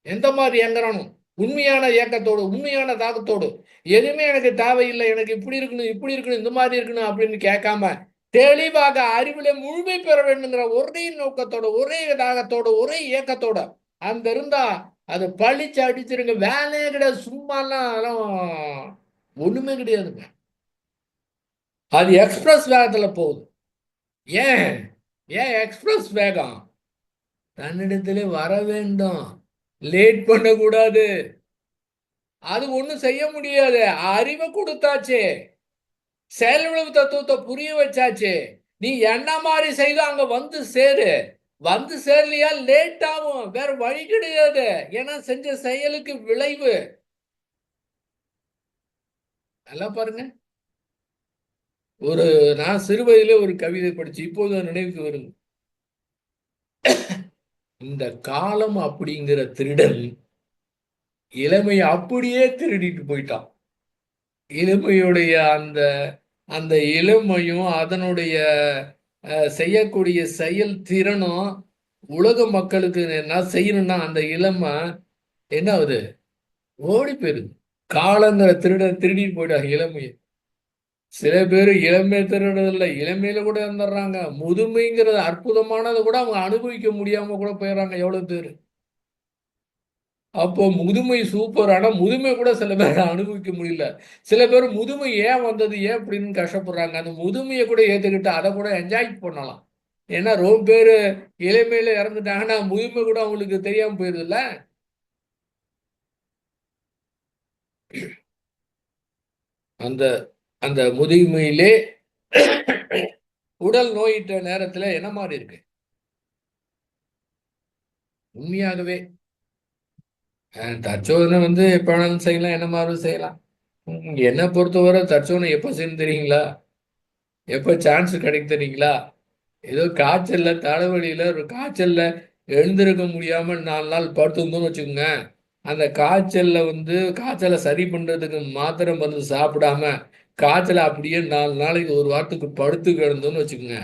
எந்த மாதிரி ஏங்குறானோ உண்மையான ஏக்கத்தோடு, உண்மையான தாகத்தோடு, எதுவுமே எனக்கு தேவையில்லை, எனக்கு இப்படி இருக்கணும், இப்படி இருக்கணும், இந்த மாதிரி இருக்கணும் அப்படின்னு கேட்காம தெளிவாக அறிவில முழுமை பெற வேண்டுங்கிற ஒரே நோக்கத்தோட, ஒரே தாகத்தோட, ஒரே ஏக்கத்தோட அந்த இருந்தா அது பழிச்சு அடிச்சிருங்க. வேலையே கிடையாது. சும்மாலாம் அதெல்லாம் ஒண்ணுமே கிடையாதுங்க. அது எக்ஸ்பிரஸ் வேகத்துல போகுது. ஏன் ஏன் எக்ஸ்பிரஸ் வேகம்? தன்னிடத்திலே வர வேண்டும். லேட் பண்ணக்கூடாது. அது ஒண்ணும் செய்ய முடியாது. அறிவை கொடுத்தாச்சு. செயல்விளைவு தத்துவத்தை புரிய வச்சாச்சு. நீ என்ன மாதிரி செய்து அங்க வந்து சேரு. வந்து சேரலையா லேட் ஆகும். வேற வழி கிடையாது. ஏன்னா செஞ்ச செயலுக்கு விளைவு. நல்லா பாருங்க. ஒரு நான் சிறு வயதிலே ஒரு கவிதை படிச்சு இப்போது நினைவுக்கு வருது. இந்த காலம் அப்படிங்கிற திருடன் இளமையை அப்படியே திருடிட்டு போயிட்டான். இளமையுடைய அந்த அந்த இளமையும் அதனுடைய செய்யக்கூடிய செயல் திறனும் உலக மக்களுக்கு என்ன செய்யணும்னா அந்த இளமை என்ன ஆகுது? ஓடி போயிருது. காலங்கிற திருடிட்டு போயிட்டாங்க இளமையை. சில பேர் இளமை திருடுறதில்ல, இளமையில கூட இருந்துடுறாங்க. முதுமைங்கிறது அற்புதமானதை கூட அவங்க அனுபவிக்க முடியாம கூட போயிடுறாங்க எவ்வளவு பேர். அப்போ முதுமை சூப்பர். ஆனா முதுமை கூட சில பேர் அனுபவிக்க முடியல. சில பேர் முதுமை ஏன் வந்தது, ஏன் அப்படின்னு கஷ்டப்படுறாங்க. அந்த முதுமையை கூட ஏத்துக்கிட்டு அதை கூட என்ஜாய் பண்ணலாம். ஏன்னா ரொம்ப பேரு இளமையில இறந்துட்டாங்கன்னா முதுமை கூட அவங்களுக்கு தெரியாம போயிருதுல்ல. அந்த அந்த முதுமையிலே உடல் நோயிட்ட நேரத்துல என்ன மாதிரி இருக்கு? உண்மையாகவே தற்சோதனை எப்ப வேணாலும் செய்யலாம், என்ன மாதிரி செய்யலாம். என்னை பொறுத்தவரை தற்சோதனை எப்ப செய்யணும் தெரியுங்களா? எப்ப சான்ஸ் கிடைக்கும் தெரியுங்களா? ஏதோ காய்ச்சல்ல, தலைவலியில, ஒரு காய்ச்சல்ல எழுந்திருக்க முடியாம 4 நாள் படுத்துருந்தோம்னு வச்சுக்கோங்க. அந்த காய்ச்சல்ல காய்ச்சலை சரி பண்றதுக்கு மாத்திரை மருந்து சாப்பிடாம காய்ச்சலை அப்படியே 4 நாளைக்கு, ஒரு வாரத்துக்கு படுத்து கிடந்தோம்னு வச்சுக்கோங்க.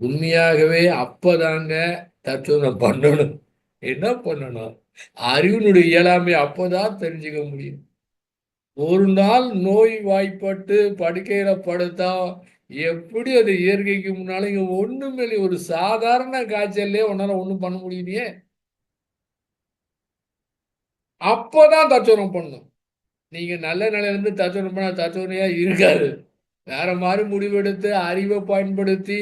உண்மையாகவே அப்பதாங்க தற்சோதனை பண்ணணும். என்ன பண்ணணும்? அறிவினுடைய இயலாமை அப்பதான் தெரிஞ்சுக்க முடியும். ஒரு நாள் நோய் வாய்ப்பட்டு படுக்கையில படுத்தா எப்படி அது இயற்கைக்கு முன்னால இங்க ஒண்ணுமே இல்லை. ஒரு சாதாரண காய்ச்சல்லே உன்னால ஒண்ணும் பண்ண முடியலையே. அப்பதான் தற்சோதனை பண்ணணும். நீங்க நல்ல நிலையிலிருந்து தத்துவமையா இருக்காது. வேற மாதிரி முடிவெடுத்து அறிவை பயன்படுத்தி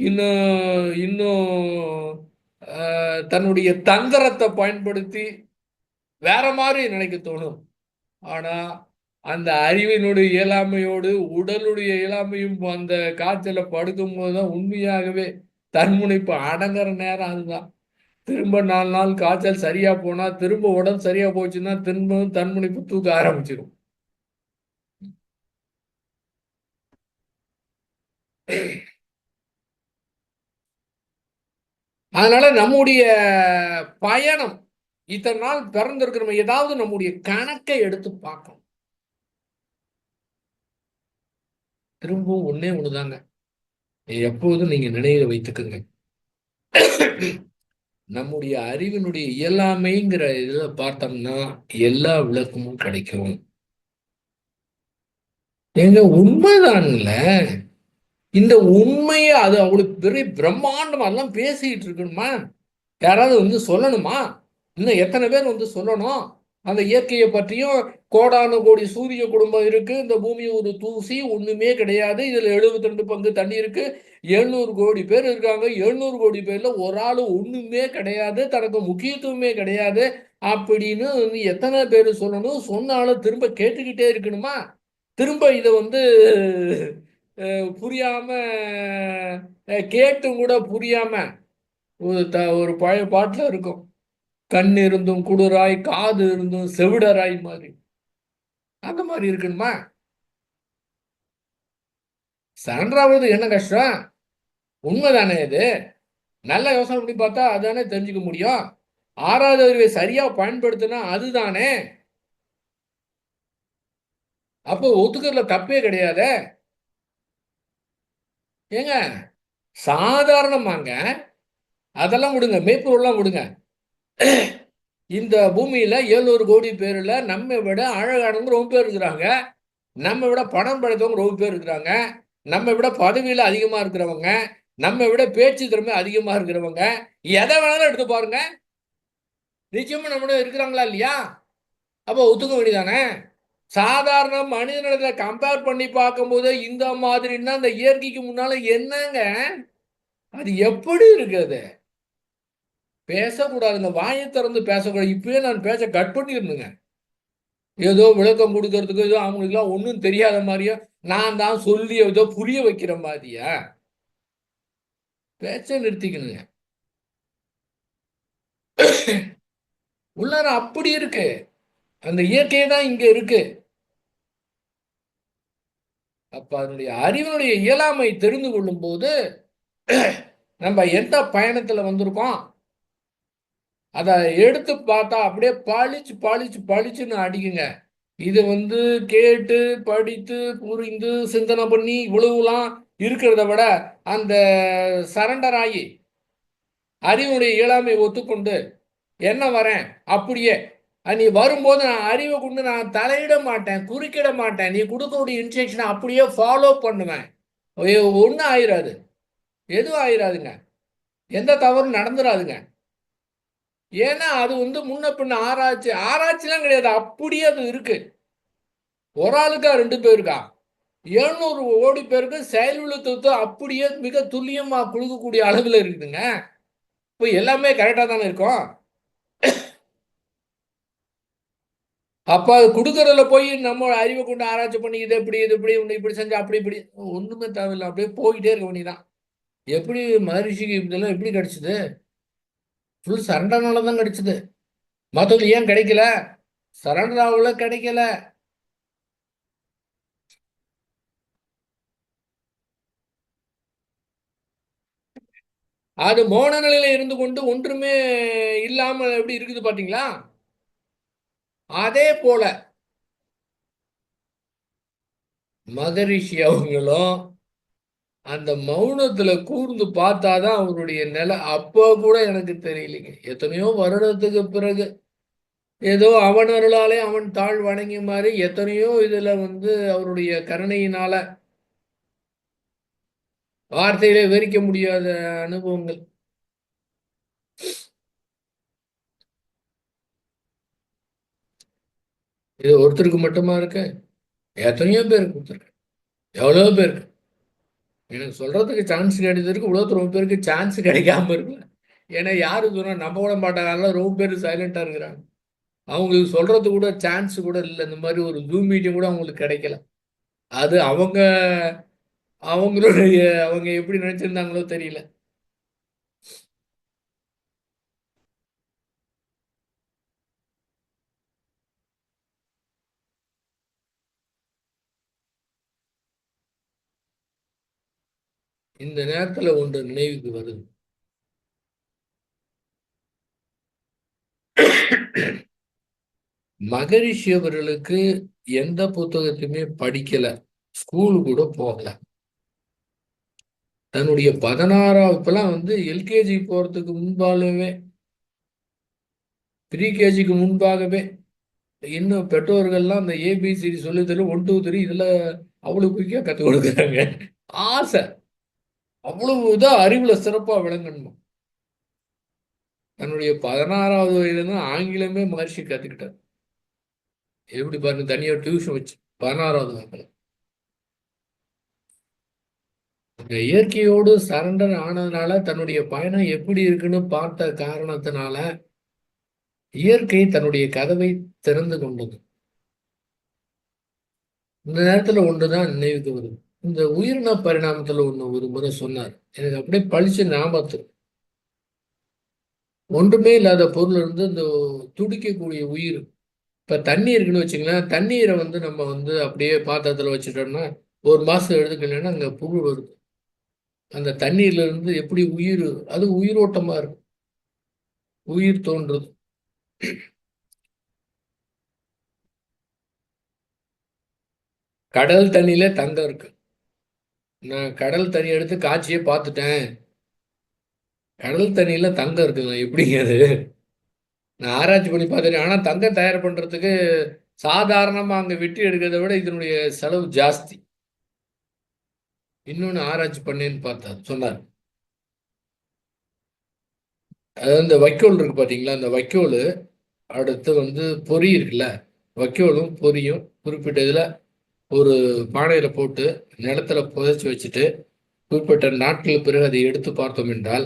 இன்னும் இன்னும் தன்னுடைய தந்திரத்தை பயன்படுத்தி வேற மாதிரி நினைக்க தோணும். ஆனா அந்த அறிவினுடைய இயலாமையோடு உடலுடைய இயலாமையும் அந்த காய்ச்சல படுக்கும் போதுதான் உண்மையாகவே தன்முனைப்பு அடங்குற நேரம் அதுதான். திரும்ப 4 நாள் காய்ச்சல் சரியா போனா திரும்ப உடம்பு சரியா போச்சுன்னா திரும்பவும் தன்முனைப்பு தூக்க ஆரம்பிச்சிடும். அதனால நம்முடைய பயணம் இத்தனை நாள் பிறந்திருக்கிறோம், ஏதாவது நம்முடைய கணக்கை எடுத்து பார்க்கணும். திரும்பவும் ஒண்ணே ஒண்ணுதாங்க, எப்போதும் நீங்க நினைவில் வைத்துக்குங்க. நம்முடைய அறிவினுடைய இயலாமைங்கிற இதுல பார்த்தோம்னா எல்லா விளக்கமும் கிடைக்கும். எங்க உண்மைதான்ல, இந்த உண்மையை அது அவளுக்கு பெரிய பிரம்மாண்டம் எல்லாம் பேசிட்டு இருக்கணுமா? யாராவது வந்து சொல்லணுமா? இன்னும் எத்தனை பேர் வந்து சொல்லணும்? அந்த இயற்கையை பற்றியும் கோடானு கோடி சூரிய குடும்பம் இருக்கு, இந்த பூமி ஒரு தூசி ஒண்ணுமே கிடையாது, இதுல 72 பங்கு தண்ணி இருக்கு, 700 கோடி பேர் இருக்காங்க, 700 கோடி பேர்ல ஒரு ஆளு ஒண்ணுமே கிடையாது, தனக்கு முக்கியத்துவமே கிடையாது அப்படின்னு வந்து எத்தனை பேர் சொல்லணும்? சொன்னாலும் திரும்ப கேட்டுக்கிட்டே இருக்கணுமா? திரும்ப இதை வந்து புரியாம கேட்டும் கூட புரியாம ஒரு பழைய பாட்டுல இருக்கும், கண் இருந்தும் குளிராய் காது இருந்தும் செவிடராய் மாதிரி. அந்த மாதிரி இருக்கணுமா? சரண்டராவது என்ன கஷ்டம்? உண்மைதானே இது? நல்ல யோசனை பண்ணி பார்த்தா அதானே தெரிஞ்சுக்க முடியும். 6வது அறிவை சரியா பயன்படுத்தினா அதுதானே. அப்போ ஒத்துக்கிறதுல தப்பே கிடையாது. ஏங்க சாதாரணமாங்க, அதெல்லாம் விடுங்க, மேய்ப்பொருள்லாம் விடுங்க. இந்த பூமியில 700 கோடி பேர்ல நம்ம விட அழகானவங்க ரொம்ப பேர் இருக்கிறாங்க, நம்ம விட பணம் படைத்தவங்க ரொம்ப பேர் இருக்கிறாங்க, நம்ம விட பதவியில அதிகமா இருக்கிறவங்க, நம்ம விட பேச்சு திறமை அதிகமா இருக்கிறவங்க, எதை வேணாலும் எடுத்து பாருங்க, நிச்சயமா நம்மளோட இருக்கிறாங்களா இல்லையா? அப்போ ஒத்துக்க வேண்டியதானே? சாதாரண மனிதனிடத்துல கம்பேர் பண்ணி பார்க்கும்போது இந்த மாதிரின்னா அந்த இயற்கைக்கு முன்னால என்னங்க? அது எப்படி இருக்குது? பேசக்கூடாதுங்க, வாயை திறந்து பேசக்கூடாது. இப்பயே நான் பேச்ச கட் பண்ணிடணுங்க. ஏதோ விளக்கம் கொடுக்கறதுக்கு ஏதோ அவங்களுக்குலாம் ஒன்றும் தெரியாத மாதிரியும் நான் தான் சொல்லி ஏதோ புரிய வைக்கிற மாதிரியா? பேச்ச நிறுத்திக்கணுங்க. உள்ளார அப்படி இருக்கு. அந்த இயற்கை தான் இங்க இருக்கு. அப்ப அதனுடைய அறிவினுடைய இயலாமை தெரிந்து கொள்ளும் போது நம்ம எந்த பயணத்துல வந்திருக்கோம் அதை எடுத்து பார்த்தா அப்படியே பளிச்சு பளிச்சு பளிச்சுன்னு அடிக்குங்க. இது வந்து கேட்டு படித்து புரிந்து சிந்தனை பண்ணி இவ்வளவுலாம் இருக்கிறத விட அந்த சரண்டர் ஆகி அறிவுடைய இயலாமை ஒத்துக்கொண்டு என்ன வரேன் அப்படியே நீ வரும்போது நான் அறிவை கொண்டு நான் தலையிட மாட்டேன், குறுக்கிட மாட்டேன், நீ கொடுக்கக்கூடிய இன்ஸ்ட்ரக்ஷனை அப்படியே ஃபாலோ பண்ணுவேன். ஒன்றும் ஆயிராது, எதுவும் ஆயிராதுங்க, எந்த தவறும் நடந்துடாதுங்க. ஏன்னா அது வந்து முன்ன பின்ன ஆராய்ச்சிலாம் கிடையாது, அப்படியே அது இருக்கு. ஒரு ஆளுக்கா 2 பேருக்கா? 700 கோடி பேருக்கு செயல் விழுத்தத்தை அப்படியே மிக துல்லியமா கொடுக்கக்கூடிய அளவில் இருக்குதுங்க. இப்போ எல்லாமே கரெக்டா தானே இருக்கும். அப்ப அது கொடுக்கறதுல போய் நம்ம அறிவை கொண்டு ஆராய்ச்சி பண்ணி இது எப்படி இது இப்படி ஒன்று இப்படி செஞ்சா அப்படி இப்படி ஒண்ணுமே தேவையில்லை, அப்படியே போய்கிட்டே இருக்க வேண்டியதான். எப்படி மகரிஷிக்கு இதெல்லாம் எப்படி கிடைச்சது? ஃபுல் சரண்டர்னால தான் கிடைச்சது. மற்றவங்க ஏன் கிடைக்கல? சரண்டராவில் கிடைக்கல. அது மோன நிலையில இருந்து கொண்டு ஒன்றுமே இல்லாம எப்படி இருக்குது பாத்தீங்களா? அதே போல மகரிஷி அவங்களும் அந்த மௌனத்துல கூர்ந்து பார்த்தாதான் அவருடைய நிலை. அப்போ கூட எனக்கு தெரியலைங்க, எத்தனையோ வருடத்துக்கு பிறகு ஏதோ அவன் அருளாலே அவன் தாழ் வணங்கி மாதிரி எத்தனையோ இதுல வந்து அவருடைய கருணையினால வார்த்தையிலே விவரிக்க முடியாத அனுபவங்கள். இது ஒருத்தருக்கு மட்டுமா இருக்கு? எத்தனையோ பேருக்கு கொடுத்துருக்கு. எவ்வளோ பேருக்கு எனக்கு சொல்றதுக்கு சான்ஸ் கிடைச்சதுக்கு உலகத்துல ரொம்ப பேருக்கு சான்ஸ் கிடைக்காம இருக்குல்ல. ஏன்னா யாரு சொன்னா நம்ப கூட மாட்டாங்க, ரொம்ப பேர் சைலண்டா இருக்கிறாங்க. அவங்களுக்கு சொல்றது கூட சான்ஸ் கூட இல்லை. இந்த மாதிரி ஒரு ஜூம் மீட்டிங் கூட அவங்களுக்கு கிடைக்கல. அது அவங்க அவங்களுடைய அவங்க எப்படி நினைச்சிருந்தாங்களோ தெரியல. இந்த நேரத்துல ஒன்று நினைவுக்கு வருது. மகரிஷி அவர்களுக்கு எந்த புத்தகத்தையுமே படிக்கல, ஸ்கூல் கூட போகல. தன்னுடைய 16 இப்பெல்லாம் எல்கேஜி போறதுக்கு முன்பாகவே, ப்ரீ கேஜிக்கு முன்பாகவே இன்னும் பெற்றோர்கள்லாம் அந்த ஏபிசிடி சொல்லி தரும், 1 2 3 இதுல அவ்வளவு குயிக்கா கற்றுக் கொடுக்குறாங்க. ஆசை அவ்வளவு இதாக அறிவுல சிறப்பா விளங்கணுமா. தன்னுடைய 16வது வயதுல தான் ஆங்கிலமே மகர்ஷி கத்துக்கிட்டார். எப்படி பாருங்க, தனியா டியூஷன் வச்சு 16வது வயதுல. இந்த இயற்கையோடு சரண்டர் ஆனதுனால தன்னுடைய பயணம் எப்படி இருக்குன்னு பார்த்த காரணத்தினால இயற்கை தன்னுடைய கதவை திறந்து கொண்டது. இந்த நேரத்துல ஒன்றுதான் நினைவுக்கு வருது. இந்த உயிரின பரிணாமத்துல ஒரு முறை சொன்னார், எனக்கு அப்படியே பழிச்சு ஞாபகத்து. ஒன்றுமே இல்லாத பொருள் இருந்து இந்த துடிக்கக்கூடிய உயிர். இப்ப தண்ணி இருக்குன்னு வச்சுங்களேன், தண்ணீரை நம்ம அப்படியே பாத்திரத்துல வச்சுட்டோம்னா 1 மாசம் எடுத்துக்கணும்னா அங்க புழு வருது. அந்த தண்ணீர்ல இருந்து எப்படி உயிர், அது உயிரோட்டமா இருக்கு, உயிர் தோன்றுது. கடல் தண்ணியில தங்கம் இருக்கு. நான் கடல் தண்ணி எடுத்து காய்ச்சியே பார்த்துட்டேன். கடல் தண்ணியில தங்கம் இருக்குங்க, எப்படிங்க அது? நான் ஆராய்ச்சி பண்ணி பார்த்துட்டேன். ஆனா தங்கம் தயார் பண்றதுக்கு சாதாரணமா அங்க வெட்டி எடுக்கிறத விட இதனுடைய செலவு ஜாஸ்தி. இன்னொன்னு ஆராய்ச்சி பண்ணேன்னு பார்த்தா சொன்னார். அதாவது இந்த வைக்கோல் இருக்கு பாத்தீங்களா, அந்த வைக்கோல் அடுத்து பொறி இருக்குல்ல, வைக்கோலும் பொரியும் குறிப்பிட்ட இதுல ஒரு பானையில போட்டு நிலத்துல புதைச்சி வச்சுட்டு குறிப்பிட்ட நாட்கள் பிறகு அதை எடுத்து பார்த்தோம் என்றால்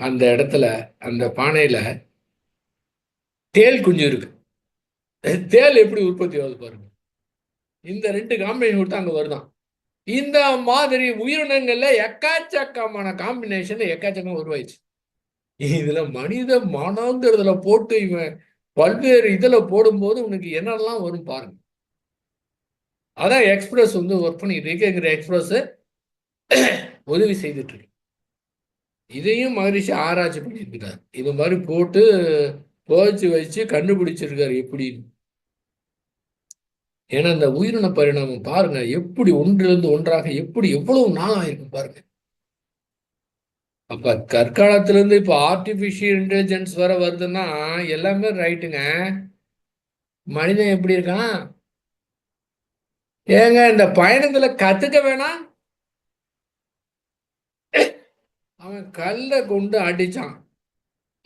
அந்த இடத்துல அந்த பானையில தேல் குஞ்சு இருக்கு. தேல் எப்படி உற்பத்தி ஆகுது பாருங்க. இந்த 2 காம்பினேஷன் கொடுத்து அங்க வருதான். இந்த மாதிரி உயிரினங்கள்ல எக்காச்சக்கமான காம்பினேஷன் எக்காச்சக்கம் உருவாயிடுச்சு. இதுல மனித மனங்கிறதுல போட்டு இவன் பல்வேறு இதுல போடும்போது உனக்கு என்னெல்லாம் வரும் பாருங்க. அதான் எக்ஸ்பிரஸ் ஒர்க் பண்ணிட்டு இருக்குங்கிற எக்ஸ்பிரஸ் உதவி செய்துட்டு இருக்கு. இதையும் மகரிஷி ஆராய்ச்சி பண்ணியிருக்கிறார். இது மாதிரி போட்டு புதைச்சி வச்சு கண்டுபிடிச்சிருக்காரு எப்படின்னு. ஏன்னா இந்த உயிரின பரிணாமம் பாருங்க, எப்படி ஒன்றிலிருந்து ஒன்றாக எப்படி எவ்வளவு நாள் ஆயிருக்கு பாருங்க. அப்ப கற்காலத்திலிருந்து இப்ப ஆர்டிபிஷியல் இன்டெலிஜென்ஸ் வர வருதுன்னா எல்லாமே ரைட்டுங்க. மனிதன் எப்படி இருக்கான்? ஏங்க இந்த பயணத்துல கத்துக்க வேணாம். அவன் கல்லை கொண்டு அடிச்சான்.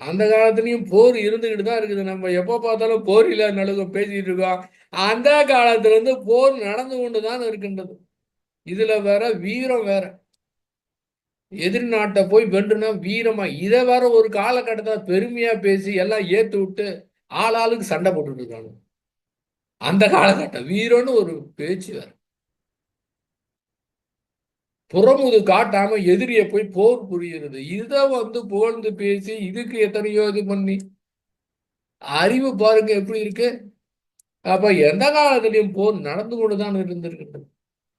அந்த காலத்துலயும் போர் இருந்துகிட்டு தான் இருக்குது. நம்ம எப்ப பார்த்தாலும் போர் இல்ல நடுக்கம் பேசிட்டு இருக்கோம். அந்த காலத்துல போர் நடந்து கொண்டுதான் இருக்கின்றது. இதுல வேற வீரம் வேற. எதிர் நாட்டை போய் வென்றுனா வீரமா இதை வேற ஒரு காலகட்டத்தில் பெருமையா பேசி எல்லாம் ஏத்து விட்டு ஆளாளுக்கு சண்டை போட்டுட்டு இருக்காங்க. அந்த காலகட்டம் வீரம்னு ஒரு பேச்சு வேற. புறமுது காட்டாம எதிரிய போய் போர் புரியுறது, இதை புகழ்ந்து பேசி இதுக்கு எத்தனையோ இது பண்ணி அறிவு பாருங்க எப்படி இருக்கு. அப்ப எந்த காலத்திலையும் போர் நடந்து கொண்டுதான் இருந்திருக்கின்றது.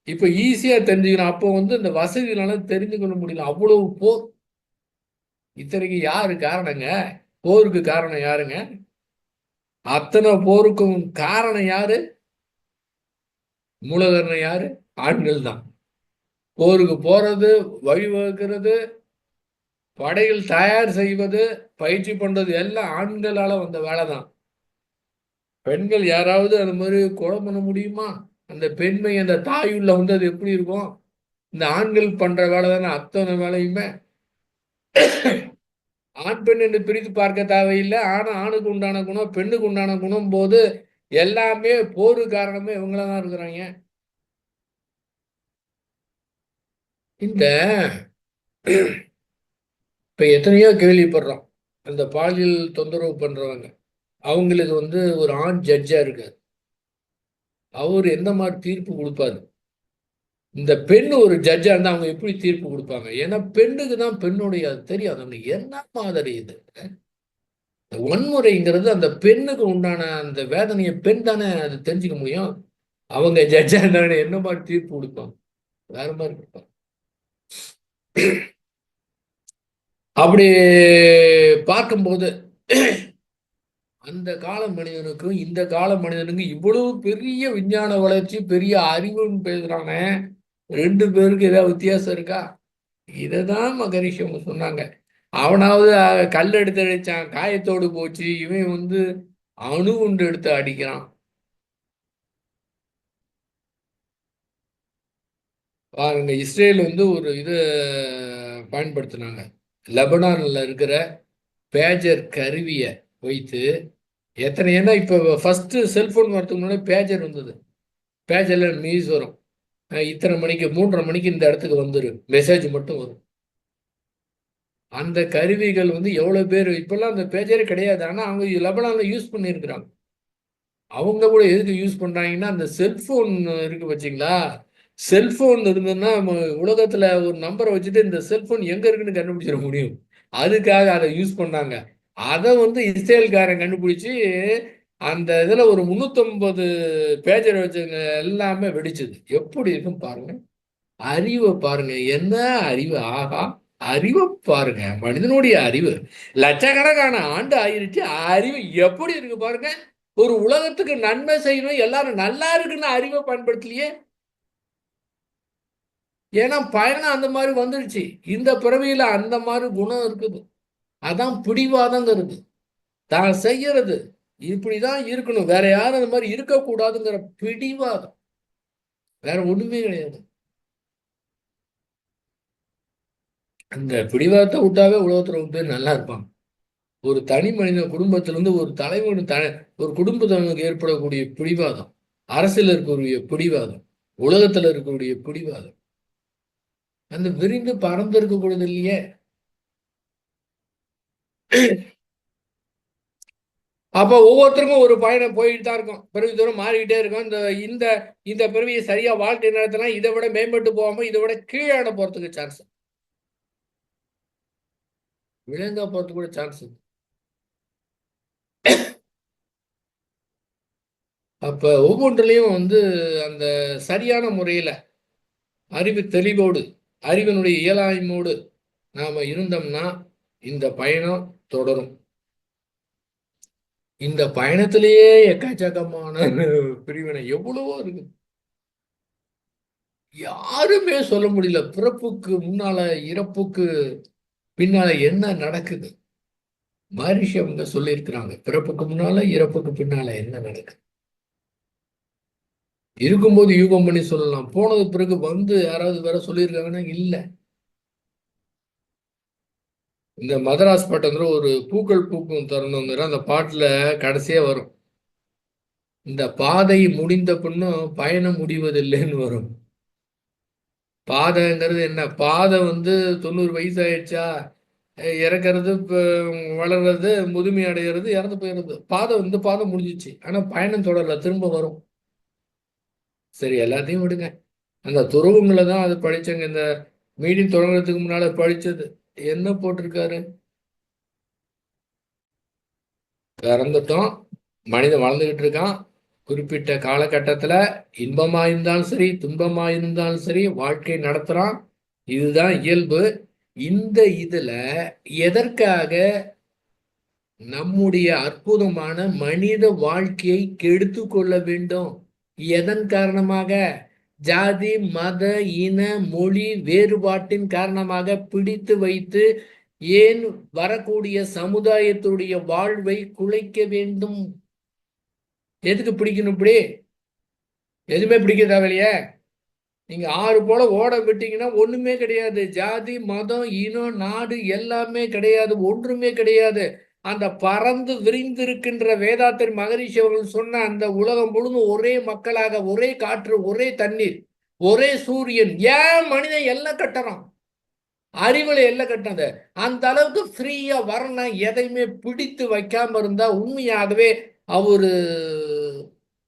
இப்ப ஈஸியா தெரிஞ்சுக்கணும். அப்போ இந்த வசதிகளால தெரிந்து கொள்ள முடியல, அவ்வளவு போர். இத்தனைக்கு யாரு காரணங்க? போருக்கு காரணம் யாருங்க? அத்தனை போருக்கும் காரணம் யாரு? மூலதனம் யாரு? ஆண்கள் தான். போருக்கு போறது, வழிவகுக்கிறது, படைகள் தயார் செய்வது, பயிற்சி பண்றது எல்லாம் ஆண்களால வந்த வேலை தான். பெண்கள் யாராவது அந்த மாதிரி கொலை பண்ண முடியுமா? அந்த பெண்மை அந்த தாயுள்ள அது எப்படி இருக்கும்? இந்த ஆண்கள் பண்ற வேலை தானே அத்தனை வேலையுமே. ஆண் பெண் என்று பிரித்து பார்க்க தேவையில்லை. ஆனா ஆணுக்கு உண்டான குணம், பெண்ணுக்கு உண்டான குணம் போது எல்லாமே போரு காரணமே இவங்கள தான் இருக்கிறாங்க. இந்த இப்ப எத்தனையோ கேள்விப்படுறோம். அந்த பாலியல் தொந்தரவு பண்றவங்க அவங்களுக்கு ஒரு ஆண் ஜட்ஜா இருக்காரு. அவர் எந்த மாதிரி தீர்ப்பு கொடுப்பாரு? இந்த பெண் ஒரு ஜட்ஜா இருந்தா அவங்க எப்படி தீர்ப்பு கொடுப்பாங்க? ஏன்னா பெண்ணுக்கு தான் பெண்ணுடைய அது தெரியாது. அவங்களுக்கு என்ன மாதிரி இது வன்முறைங்கிறது அந்த பெண்ணுக்கு உண்டான அந்த வேதனையை பெண் தானே அது தெரிஞ்சுக்க முடியும். அவங்க ஜட்ஜா இருந்தாங்க என்ன மாதிரி தீர்ப்பு கொடுப்பாங்க? வேற மாதிரி கொடுப்பாங்க. அப்படி பார்க்கும்போது அந்த கால மனிதனுக்கும் இந்த கால மனிதனுக்கும் இவ்வளவு பெரிய விஞ்ஞான வளர்ச்சி பெரிய அறிவுன்னு பேசுறாங்க. ரெண்டு பேருக்கு ஏதாவது வித்தியாசம் இருக்கா? இததான் மகரிஷி அவங்க சொன்னாங்க. அவனாவது கல் எடுத்து அடிச்சான், காயத்தோடு போச்சு. இவன் அணு குண்டு எடுத்து அடிக்கிறான். பாருங்க, இஸ்ரேல் ஒரு இது பயன்படுத்தினாங்க. லெபனான்ல இருக்கிற பேஜர் கருவியை வைத்து எத்தனை, ஏன்னா இப்போ ஃபர்ஸ்ட் செல்போன் வரதுக்கு முன்னாடி பேஜர் வந்தது. பேஜர்ல நியூஸ் வரும். இத்தனை மணிக்கு 3:30 மணிக்கு இந்த இடத்துக்கு வந்துடும், மெசேஜ் மட்டும் வரும். அந்த கருவிகள் எவ்வளவு பேர் இப்பெல்லாம் அந்த பேஜரே கிடையாது. ஆனா அவங்க லெபனான்ல யூஸ் பண்ணியிருக்கிறாங்க. அவங்க கூட எதுக்கு யூஸ் பண்றாங்கன்னா, அந்த செல்போன் இருக்கு வச்சுங்களா, செல்போன் இருந்ததுன்னா நம்ம உலகத்துல ஒரு நம்பரை வச்சுட்டு இந்த செல்போன் எங்க இருக்குன்னு கண்டுபிடிச்சிட முடியும். அதுக்காக அதை யூஸ் பண்ணாங்க. அதை இஸ்ரேல்காரன் கண்டுபிடிச்சு அந்த இதுல ஒரு 350 பேஜர் வச்சுங்க எல்லாமே வெடிச்சது. எப்படி இருக்கும் பாருங்க. அறிவை பாருங்க, என்ன அறிவு! ஆகா, அறிவை பாருங்க, மனிதனுடைய அறிவு லட்சக்கணக்கான ஆண்டு ஆயிருச்சு. அறிவு எப்படி இருக்கு பாருங்க. ஒரு உலகத்துக்கு நன்மை செய்யணும், எல்லாரும் நல்லா இருக்குன்னு அறிவை பயன்படுத்தலையே. ஏன்னா பயணம் அந்த மாதிரி வந்துருச்சு. இந்த பிறவியில அந்த மாதிரி குணம் இருக்குது. அதான் பிடிவாதங்கிறது. தான் செய்யறது இப்படிதான் இருக்கணும், வேற யாரும் அந்த மாதிரி இருக்கக்கூடாதுங்கிற பிடிவாதம். வேற ஒண்ணுமே கிடையாது. அந்த பிடிவாதத்தை விட்டாவே உலகத்துல பேர் நல்லா இருப்பாங்க. ஒரு தனி மனித குடும்பத்திலிருந்து ஒரு தலைவன் ஒரு குடும்பத்தினருக்கு ஏற்படக்கூடிய பிடிவாதம், அரசியல் இருக்கக்கூடிய பிடிவாதம், உலகத்துல இருக்கக்கூடிய பிடிவாதம் அந்த விரிந்து பறந்து இருக்கக்கூடியது இல்லையே. அப்ப ஒவ்வொருத்தருக்கும் ஒரு பயணம் போயிட்டு தான் இருக்கும். பிறவி தூரம் மாறிக்கிட்டே இருக்கும். இந்த இந்த இந்த பிறவியை சரியா வாழ்க்கை நடத்தினா இதை விட மேம்பட்டு போகாம இதை விட கீழான போறதுக்கு சான்ஸ், விலங்கா போறதுக்கு கூட சான்ஸ். அப்ப ஒவ்வொன்றிலையும் அந்த சரியான முறையில அறிவு தெளிவோடு அறிவனுடைய இயலாய்மோடு நாம இருந்தோம்னா இந்த பயணம் தொடரும். இந்த பயணத்திலேயே எக்கச்சக்கமான பிரிவினை எவ்வளவோ இருக்கு. யாருமே சொல்ல முடியல பிறப்புக்கு முன்னால இறப்புக்கு பின்னால என்ன நடக்குது. மகரிஷி அவங்க சொல்லியிருக்கிறாங்க, பிறப்புக்கு முன்னால இறப்புக்கு பின்னால என்ன நடக்குது. இருக்கும்போது யூகம் பண்ணி சொல்லலாம், போனது பிறகு யாராவது வேற சொல்லியிருக்காங்கன்னா இல்ல. இந்த மதராஸ் பாட்டுங்கிற ஒரு பூக்கள் பூக்கும் தருணங்கிற அந்த பாட்டுல கடைசியா வரும், இந்த பாதை முடிந்த பின்னும் பயணம் முடிவதில்லைன்னு வரும். பாதைங்கிறது என்ன? பாதை 90 வயசு ஆயிடுச்சா, இறக்கிறது, வளர்றது, முதுமை அடைகிறது, இறந்து போயிடுறது. பாதை முடிஞ்சிச்சு. ஆனா பயணம் தொடரல, திரும்ப வரும். சரி, எல்லாத்தையும் விடுங்க. அந்த துருவங்களை தான் அது படிச்சங்க. இந்த மீடியம் தொடங்குறதுக்கு முன்னால படிச்சது என்ன போட்டிருக்காரு? இறந்துட்டோம், மனிதன் வளர்ந்துகிட்டு இருக்கான். குறிப்பிட்ட காலகட்டத்துல இன்பமா இருந்தாலும் சரி துன்பமா இருந்தாலும் சரி வாழ்க்கை நடத்துறான். இதுதான் இயல்பு. இந்த இதுல எதற்காக நம்முடைய அற்புதமான மனித வாழ்க்கையை கெடுத்து கொள்ள வேண்டும்? எதன் காரணமாக? ஜாதி மத இன மொழி வேறுபாட்டின் காரணமாக பிடித்து வைத்து ஏன் வரக்கூடிய சமுதாயத்துடைய வாழ்வை குலைக்க வேண்டும்? எதுக்கு பிடிக்கணும் இப்படி? எதுவுமே பிடிக்க தேவையில்லையே. நீங்க ஆறு போல ஓட விட்டீங்கன்னா ஒண்ணுமே கிடையாது. ஜாதி மதம் இனம் நாடு எல்லாமே கிடையாது, ஒன்றுமே கிடையாது. அந்த பறந்து விரிந்திருக்கின்ற வேதாத்திரி மகரிஷி அவர்கள் சொன்ன அந்த உலகம் முழுதும் ஒரே மக்களாக, ஒரே காற்று, ஒரே தண்ணீர், ஒரே சூரியன், ஏன் மனிதன் எல்லாம் கட்டுறான்? அறிவுல எல்லாம் கட்டினது அந்த அளவுக்கு ஃப்ரீயா வரணும். எதையுமே பிடித்து வைக்காம இருந்தா உண்மையாகவே அவரு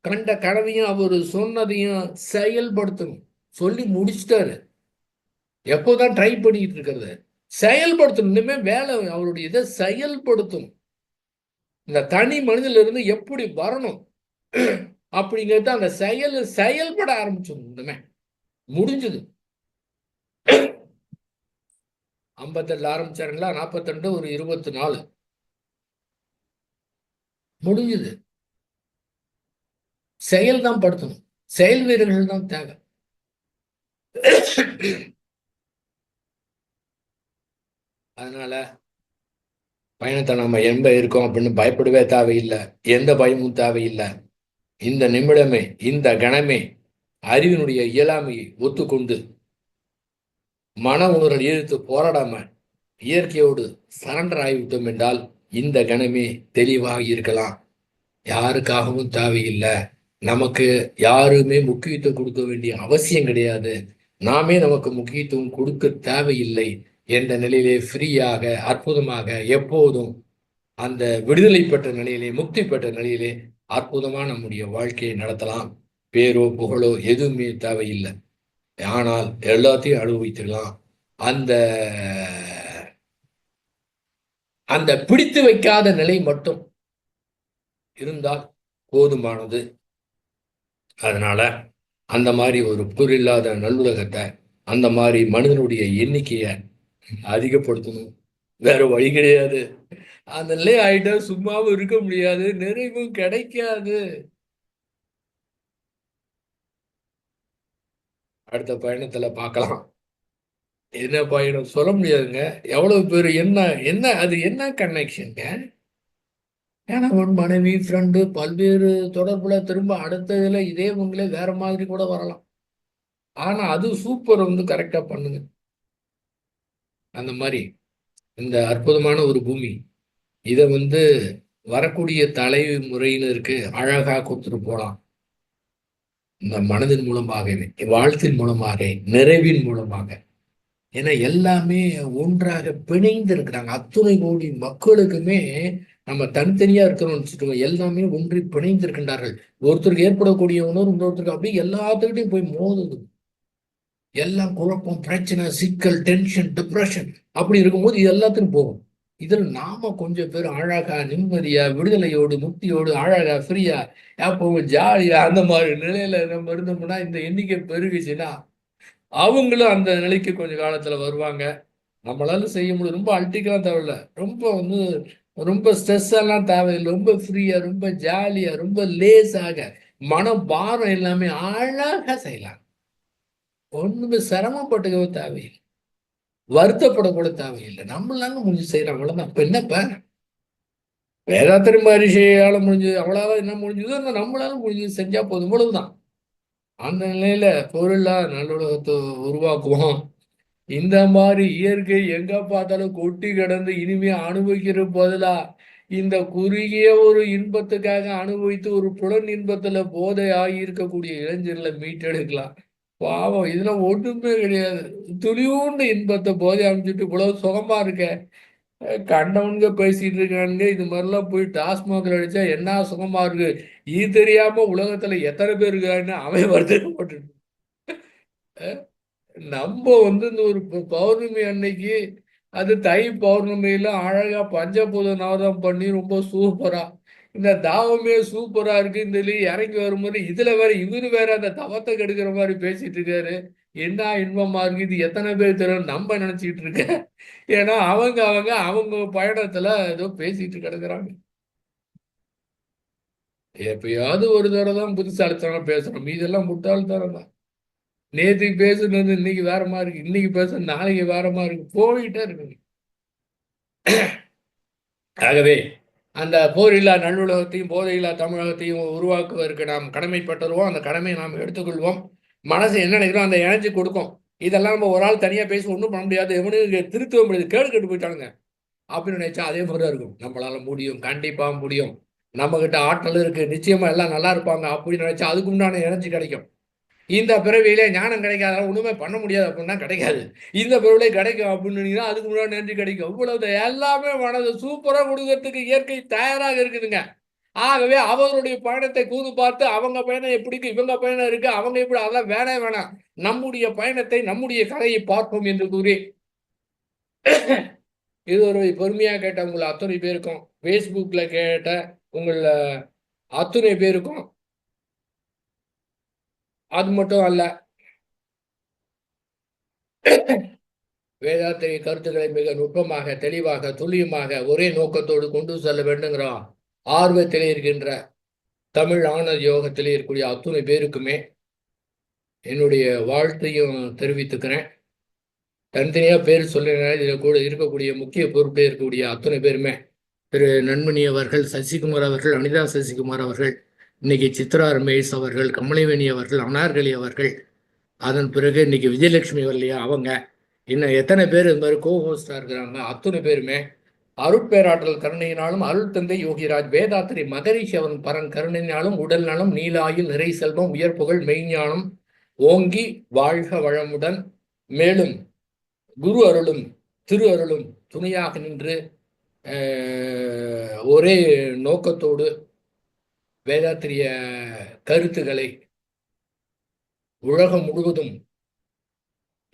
கண்ட கனவையும் அவரு சொன்னதையும் செயல்படுத்தணும். சொல்லி முடிச்சிட்டாரு. எப்போதான் ட்ரை பண்ணிட்டு இருக்கிறது? செயல்படுத்தணும். இனிமே வேலை அவருடைய இதை செயல்படுத்தணும். இந்த தனி மனிதன்ல இருந்து எப்படி வரணும் அப்படிங்கிறது அந்த செயல்பட ஆரம்பிச்சிடும். இனிமே முடிஞ்சது. 57 ஆரம்பிச்சாருங்களா, 42 ஒரு 24 முடிஞ்சது. செயல் தான் படுத்தணும். செயல் வீரர்கள் தான் தேவை. அதனால பயணத்தை நம்ம எங்க இருக்கோம் அப்படின்னு பயப்படவே தேவையில்லை. எந்த பயமும் தேவையில்லை. இந்த நிமிடமே, இந்த கணமே அறிவினுடைய இயலாமையை ஒத்துக்கொண்டு மன உணர்வுகள் எதிர்த்து போராடாம இயற்கையோடு சரண்டர் ஆகிவிட்டோம் என்றால் இந்த கணமே தெளிவாக இருக்கலாம். யாருக்காகவும் தேவையில்லை. நமக்கு யாருமே முக்கியத்துவம் கொடுக்க வேண்டிய அவசியம் கிடையாது. நாமே நமக்கு முக்கியத்துவம் கொடுக்க தேவையில்லை என்ற நிலையிலே ஃப்ரீயாக, அற்புதமாக எப்போதும் அந்த விடுதலை பெற்ற நிலையிலே, முக்தி பெற்ற நிலையிலே அற்புதமா நம்முடைய வாழ்க்கையை நடத்தலாம். பேரோ புகழோ எதுவுமே தேவையில்லை. ஆனால் எல்லாத்தையும் அனுபவித்திடலாம். அந்த அந்த பிடித்து வைக்காத நிலை மட்டும் இருந்தால் போதுமானது. அதனால அந்த மாதிரி ஒரு புரில்லாத நல்லுலகத்தை, அந்த மாதிரி மனிதனுடைய எண்ணிக்கையை அதிகப்படுத்தணும். வேற வழி கிடையாது. அந்த நிலை ஆயிட்டா சும்மாவும் இருக்க முடியாது, நிறைவும் கிடைக்காது. அடுத்த பயணத்துல பார்க்கலாம். என்ன பயணம் சொல்ல முடியாதுங்க. எவ்வளவு பேர் என்ன என்ன அது என்ன கனெக்ஷன்ங்க? கணவன், மனைவி, ஃப்ரெண்டு, பல்வேறு தொடர்புல திரும்ப அடுத்த இதுல இதே உங்களே வேற மாதிரி கூட வரலாம். ஆனா அது சூப்பர் கரெக்டா பண்ணுங்க. அந்த மாதிரி இந்த அற்புதமான ஒரு பூமி இதை வரக்கூடிய தலைமுறையினருக்கு அழகா கொடுத்துட்டு போலாம். இந்த மனதின் மூலமாகவே, வாழ்த்தின் மூலமாக, நிறைவின் மூலமாக. ஏன்னா எல்லாமே ஒன்றாக பிணைந்து இருக்கிறாங்க. அத்துணை கோடி மக்களுக்குமே நம்ம தனித்தனியா இருக்கிறோம்னு வச்சுக்கோங்க, எல்லாமே ஒன்றி பிணைந்து இருக்கின்றார்கள். ஒருத்தருக்கு ஏற்படக்கூடிய உணர்வு இன்னொருத்தருக்கு அப்படியே எல்லாத்துக்கிட்டையும் போய் மோதுது. எல்லாம் குழப்பம், பிரச்சனை, சிக்கல், டென்ஷன், டிப்ரெஷன் அப்படி இருக்கும்போது இது எல்லாத்துக்கும் போகும். இதில் நாம கொஞ்சம் பேர் அழகா, நிம்மதியா, விடுதலையோடு, முக்தியோடு, அழகா, ஃப்ரீயா, எப்பவும் ஜாலியா அந்த மாதிரி நிலையில நம்ம இருந்தோம்னா இந்த எண்ணிக்கை பெருகுச்சுன்னா அவங்களும் அந்த நிலைக்கு கொஞ்சம் காலத்துல வருவாங்க. நம்மளால செய்ய முடியும். ரொம்ப அல்ட்டிக்கலாம் தேவையில்ல. ரொம்ப ரொம்ப ஸ்ட்ரெஸ் எல்லாம் தேவையில்லை. ரொம்ப ஃப்ரீயா, ரொம்ப ஜாலியா, ரொம்ப லேசாக, மனம் பாரம் எல்லாமே அழகா செய்யலாம். ஒண்ணுமே சிரமப்பட்டுக்கவே தேவையில்லை. வருத்தப்படக்கூட தேவையில்லை. நம்மளாங்க முடிஞ்சு செய்யறோம். அவ்வளவுதான். இப்ப என்னப்ப வேதாத்திரி மகரிஷியால முடிஞ்சது அவ்வளவா என்ன முடிஞ்சது, நம்மளால முடிஞ்சது செஞ்சா போதும். இவ்வளவுதான். அந்த நிலையில பொருளா நல்லுலகத்தை உருவாக்குவோம். இந்த மாதிரி இயற்கை எங்க பார்த்தாலும் கொட்டி கிடந்து இனிமே அனுபவிக்கிற பதிலா இந்த குறுகிய ஒரு இன்பத்துக்காக அனுபவித்து ஒரு புலன் இன்பத்துல போதை ஆகி இருக்கக்கூடிய இளைஞர்களை மீட்டெடுக்கலாம். பாவம், இதுல ஒண்ணுமே கிடையாது. துளியூண்டு இன்பத்தை போதை அமைச்சுட்டு இவ்வளவு சுகமா இருக்க கண்டவனுங்க பேசிட்டு இருக்கானுங்க. இது மாதிரிலாம் போய் டாஸ்மாக்ல அடிச்சா என்ன சுகமா இருக்கு, இது தெரியாம உலகத்துல எத்தனை பேர் இருக்கான்னு அவன் வருத்தப்பட்டு. நம்ம இந்த ஒரு பௌர்ணமி அன்னைக்கு, அது தை பௌர்ணமியில அழகா பஞ்சபூத நாதம் பண்ணி ரொம்ப சூப்பரா இந்த தாவமே சூப்பரா இருக்கு. இந்த இறங்கி வரும்போது இதுல வேற இவரு வேற அந்த தவத்தை கெடுக்கிற மாதிரி பேசிட்டு இருக்காரு. என்ன இன்பமா இருக்கு, இது எத்தனை பேர் தெரியும் நம்ம நினைச்சிட்டு இருக்க. ஏன்னா அவங்க அவங்க அவங்க பயணத்துல ஏதோ பேசிட்டு கிடக்குறாங்க. எப்பயாவது ஒரு தடவை தான் புத்திசாலித்தனம் பேசுறோம். இதெல்லாம் முட்டாள்தனம் தான். நேற்றுக்கு பேசுனது இன்னைக்கு வேற மாதிரி இருக்கு, இன்னைக்கு பேசுறது நாளைக்கு வேற மாதிரி இருக்கு, போயிட்டே இருக்கு. ஆகவே அந்த போரில்லா நல்லுலகத்தையும் போதையில்லா தமிழகத்தையும் உருவாக்குவதற்கு நாம் கடமைப்பட்டுருவோம். அந்த கடமையை நாம் எடுத்துக்கொள்வோம். மனசு என்ன நினைக்கிறோம் அந்த எனர்ஜி கொடுக்கும். இதெல்லாம் நம்ம ஒரு ஆள் தனியா பேசி ஒன்றும் பண்ண முடியாது. எவனும் திருத்தவே முடியாது. கேடு கெட்டு போயிட்டானுங்க. அப்படின்னு நினைச்சா அதே மாதிரி தான் இருக்கும். நம்மளால முடியும், கண்டிப்பா முடியும், நம்ம கிட்ட ஆற்றல் இருக்கு, நிச்சயமா எல்லாம் நல்லா இருப்பாங்க அப்படின்னு நினைச்சா அதுக்கு உண்டான எனர்ஜி கிடைக்கும். இந்த பிறவியிலே ஞானம் கிடைக்காத, ஒண்ணுமே பண்ண முடியாது அப்படின்னா கிடைக்காது. இந்த பிறவிலே கிடைக்கும் அப்படின்னு அதுக்கு முன்னாடி எனர்ஜி கிடைக்கும். இவ்வளவு எல்லாமே மனது சூப்பரா கொடுக்கறதுக்கு இயற்கை தயாராக இருக்குதுங்க. ஆகவே அவர்களுடைய பயணத்தை கூர்ந்து பார்த்து அவங்க பயணம் எப்படி இருக்கு, இவங்க பயணம் இருக்கு, அவங்க எப்படி, அதெல்லாம் வேணாம். நம்முடைய பயணத்தை, நம்முடைய கதையை பார்ப்போம் என்று கூறி, இது ஒரு பொறுமையா கேட்ட உங்களை அத்தனை பேருக்கும், Facebookல கேட்ட உங்கள அத்தனை பேருக்கும், அது மட்டும் அல்ல, வேதாத்திரி கருத்துக்களை மிக நுட்பமாக, தெளிவாக, துல்லியமாக ஒரே நோக்கத்தோடு கொண்டு செல்ல வேண்டுங்கிற ஆர்வத்திலே இருக்கின்ற தமிழ் ஆனந்த யோகத்திலே இருக்கக்கூடிய அத்துணை பேருக்குமே என்னுடைய வாழ்த்தையும் தெரிவித்துக்கிறேன். தனித்தனியா பேர் சொல்லினால இதில் கூட இருக்கக்கூடிய முக்கிய பொறுப்பில் இருக்கக்கூடிய அத்தனை பேருமே, திரு நன்மணி அவர்கள், சசிகுமார் அவர்கள், அனிதா சசிகுமார் அவர்கள், இன்னைக்கு சித்ரா ரமேஷ் அவர்கள், கமலிவேணி அவர்கள், அனார்கலி அவர்கள், அதன் பிறகு இன்னைக்கு விஜயலட்சுமி வரலையா அவங்க, இன்னும் எத்தனை பேர் இந்த மாதிரி கோஹோஸ்டா இருக்கிறாங்க, அத்தனை பேருமே அருட்பேராற்றல் கருணையினாலும் அருள் தந்தை யோகிராஜ் வேதாத்திரி மகரிஷி அவன் பரன் கருணையினாலும் உடல் நலம், நீலாயில், நிறை செல்வம், உயர் புகழ், மெய்ஞானம் ஓங்கி வாழ்க வளமுடன், மேலும் குரு அருளும் திரு அருளும் துணையாக நின்று ஒரே நோக்கத்தோடு வேதாத்திரிய கருத்துக்களை உலகம் முழுவதும்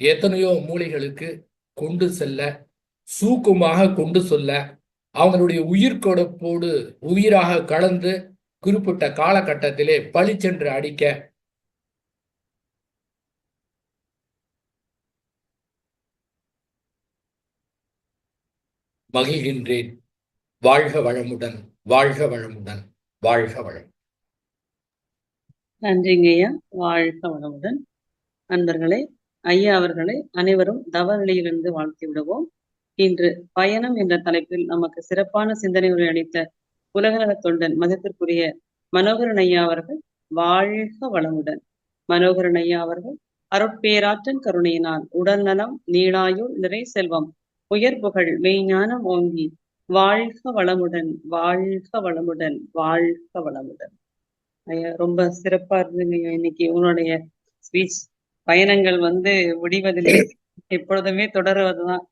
எத்தனையோ மூலைகளுக்கு கொண்டு செல்ல, சூக்குமாக கொண்டு சொல்ல, அவங்களுடைய உயிர்கொடப்போடு உயிராக கலந்து குறிப்பிட்ட காலகட்டத்திலே பளிச்சென்று அடிக்க மகிழ்கின்றேன். வாழ்க வளமுடன், வாழ்க வளமுடன், வாழ்க வளம். நன்றிங்க ஐயா. வாழ்க வளமுடன். நண்பர்களே, ஐயா அவர்களை அனைவரும் தவ நிலையிலிருந்து வாழ்த்தி விடுவோம். இன்று பயணம் என்ற தலைப்பில் நமக்கு சிறப்பான சிந்தனை உரை அளித்த உலகநல தொண்டன் மதத்திற்குரிய மனோகரன் ஐயா அவர்கள் வாழ்க வளமுடன். மனோகரன் ஐயா அவர்கள் அருட்பேராற்றன் கருணையினால் உடல் நலம், நீளாயுள், நிறை செல்வம், உயர் புகழ், மெய்ஞானம் ஓங்கி வாழ்க வளமுடன், வாழ்க வளமுடன், வாழ்க வளமுடன். ஐயா ரொம்ப சிறப்பா இருந்துங்க இன்னைக்கு உங்களுடைய ஸ்பீச். பயணங்கள் முடிவதில்லை, எப்பொழுதுமே தொடர்வதுதான்.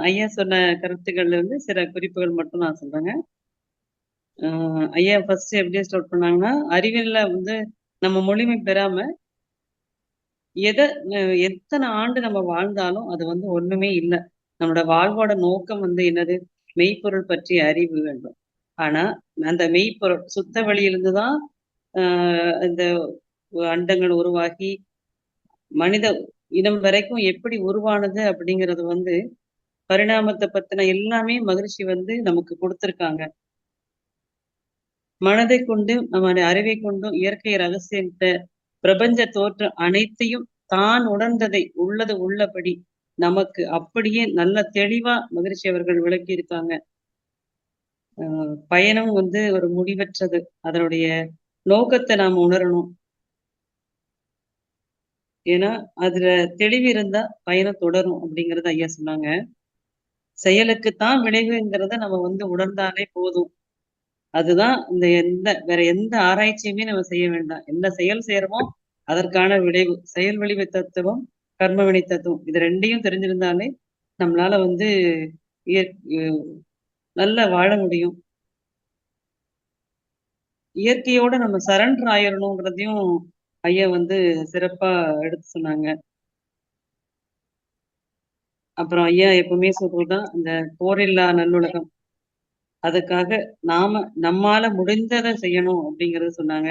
ஐயா சொன்ன கருத்துக்கள்ல இருந்து சில குறிப்புகள் மட்டும் நான் சொல்றேங்க. ஐயா ஃபர்ஸ்ட் எப்படி ஸ்டார்ட் பண்ணாங்கன்னா, அறிவியல்ல நம்ம முழுமை பெறாம எத்தனை ஆண்டு நம்ம வாழ்ந்தாலும் அது ஒண்ணுமே இல்லை. நம்மளோட வாழ்வோட நோக்கம் என்னது? மெய்ப்பொருள் பற்றிய அறிவு வேண்டும். ஆனா அந்த மெய்ப்பொருள் சுத்த வழியிலிருந்து தான் இந்த அண்டங்கள் உருவாகி மனித இனம் வரைக்கும் எப்படி உருவானது அப்படிங்கிறது பரிணாமத்தை பத்தின எல்லாமே மகிழ்ச்சி நமக்கு கொடுத்திருக்காங்க. மனதை கொண்டு நம்முடைய அறிவை கொண்டும் இயற்கை ரகசியத்தை, பிரபஞ்ச தோற்றம் அனைத்தையும் தான் உணர்ந்ததை உள்ளது உள்ளபடி நமக்கு அப்படியே நல்ல தெளிவா மகிழ்ச்சி அவர்கள் விளக்கி இருக்காங்க. பயணம் ஒரு முடிவற்றது. அதனுடைய நோக்கத்தை நாம உணரணும். ஏன்னா அதுல தெளிவு இருந்தா பயணம் தொடரும் அப்படிங்கறத ஐயா சொன்னாங்க. செயலுக்குத்தான் விளைவுங்கிறத நம்ம உணர்ந்தாலே போதும். அதுதான் வேற எந்த ஆராய்ச்சியுமே நம்ம செய்ய வேண்டாம். எந்த செயல் செய்யறோமோ அதற்கான விளைவு. செயல் விளைவு தத்துவம், கர்ம வினை தத்துவம், இது ரெண்டையும் தெரிஞ்சிருந்தாலே நம்மளால நல்லா வாழ முடியும். இயற்கையோட நம்ம சரண்டர் ஆயிரணுங்கிறதையும் ஐயா சிறப்பா எடுத்து சொன்னாங்க. அப்புறம் ஐயா எப்பவுமே சொல்றதுதான் இந்த போரில்லா நல்லுலகம். அதுக்காக நம்மால முடிந்ததை செய்யணும் அப்படிங்கறத சொன்னாங்க.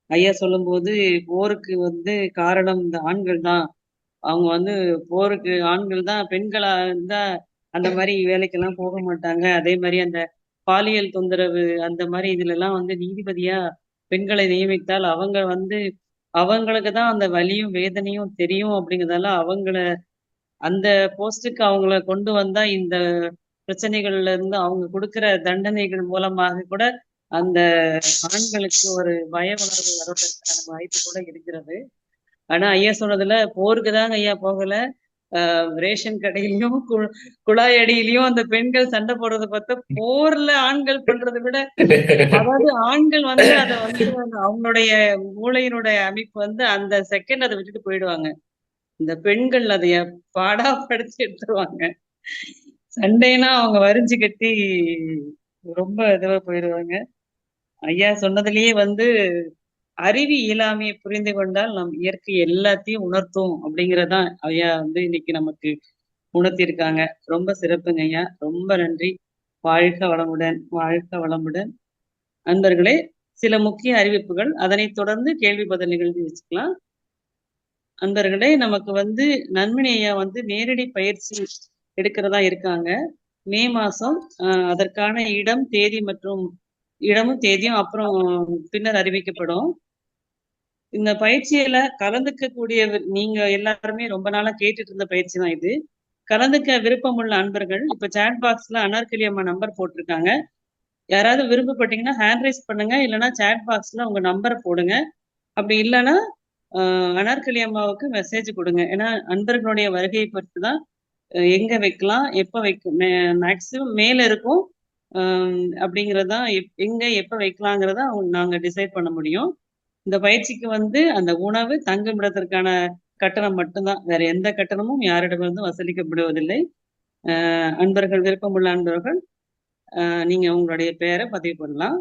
ஐயா சொல்லும்போது போருக்கு காரணம் இந்த ஆண்கள் தான். அவங்க போருக்கு ஆண்கள் தான். பெண்களா இருந்தா அந்த மாதிரி வேலைக்கெல்லாம் போக மாட்டாங்க. அதே மாதிரி அந்த பாலியல் தொந்தரவு அந்த மாதிரி இதுல எல்லாம் நீதிபதியா பெண்களை நியமித்தால் அவங்க அவங்களுக்கு தான் அந்த வலியும் வேதனையும் தெரியும் அப்படிங்கிறதால அவங்கள அந்த போஸ்டுக்கு அவங்கள கொண்டு வந்தா இந்த பிரச்சனைகள்ல இருந்து அவங்க கொடுக்கிற தண்டனைகள் மூலமாக கூட அந்த ஆண்களுக்கு ஒரு பய உணர்வு வருவதற்கான வாய்ப்பு கூட இருக்கிறது. ஆனா ஐயா சொன்னதுல போருக்கு தாங்க ஐயா போகல, ரேஷன் கடையிலயும் குழாய் அடியிலயும் அந்த பெண்கள் சண்டை போடுறத பார்த்தா போர்ல ஆண்கள் பண்றதை விட, அதாவது ஆண்கள் வந்து அதை வந்து அவங்களுடைய மூளையினுடைய அமைப்பு வந்து அந்த செகண்ட் அதை விட்டுட்டு போயிடுவாங்க. இந்த பெண்கள் அதைய பாடா படுத்தி எடுத்துருவாங்க. சண்டைனா அவங்க வரிஞ்சு கட்டி ரொம்ப இதுவா போயிடுவாங்க. ஐயா சொன்னதுலயே வந்து அறிவு இயலாமையை புரிந்து கொண்டால் நம் இயற்கை எல்லாத்தையும் உணர்த்தும் அப்படிங்கறதான் ஐயா வந்து இன்னைக்கு நமக்கு உணர்த்தியிருக்காங்க. ரொம்ப சிறப்புங்க ஐயா. ரொம்ப நன்றி. வாழ்க வளமுடன், வாழ்க வளமுடன். அன்பர்களே, சில முக்கிய அறிவிப்புகள். அதனைத் தொடர்ந்து கேள்வி பதில் நிகழ்ச்சி வச்சுக்கலாம். அன்பர்களே, நமக்கு வந்து நன்மணி ஐயா வந்து நேரடி பயிற்சி எடுக்கிறதா இருக்காங்க. மே மாசம். அதற்கான இடம், தேதி மற்றும் இடமும் தேதியும் அப்புறம் பின்னர் அறிவிக்கப்படும். இந்த பயிற்சியில கலந்துக்க நீங்க எல்லாருமே ரொம்ப நாளா கேட்டுட்டு இருந்த பயிற்சி தான் இது. கலந்துக்க விருப்பம் உள்ள அன்பர்கள் இப்ப சாட் பாக்ஸ்ல அனார்கலி அம்மா நம்பர் போட்டிருக்காங்க. யாராவது விருப்பப்பட்டீங்கன்னா ஹேண்ட் ரைஸ் பண்ணுங்க. இல்லைன்னா சாட் பாக்ஸ்ல உங்க நம்பரை போடுங்க. அப்படி இல்லைன்னா அனார்கலி அம்மாவுக்கு மெசேஜ் கொடுங்க. ஏன்னா அன்பர்களுடைய வருகையை பொறுத்து தான் எங்க வைக்கலாம், எப்ப மேக்சிமம் மேல இருக்கும். அப்படிங்கறதா எங்க எப்ப வைக்கலாங்கிறத நாங்க டிசைட் பண்ண முடியும். இந்த பயிற்சிக்கு வந்து அந்த உணவு, தங்குமிடத்திற்கான கட்டணம் மட்டும்தான். வேற எந்த கட்டணமும் யாரிடமிருந்தும் வசூலிக்கப்படுவதில்லை. அன்பர்கள், விருப்பமுள்ள அன்பர்கள் நீங்க உங்களுடைய பெயரை பதிவு பண்ணலாம்.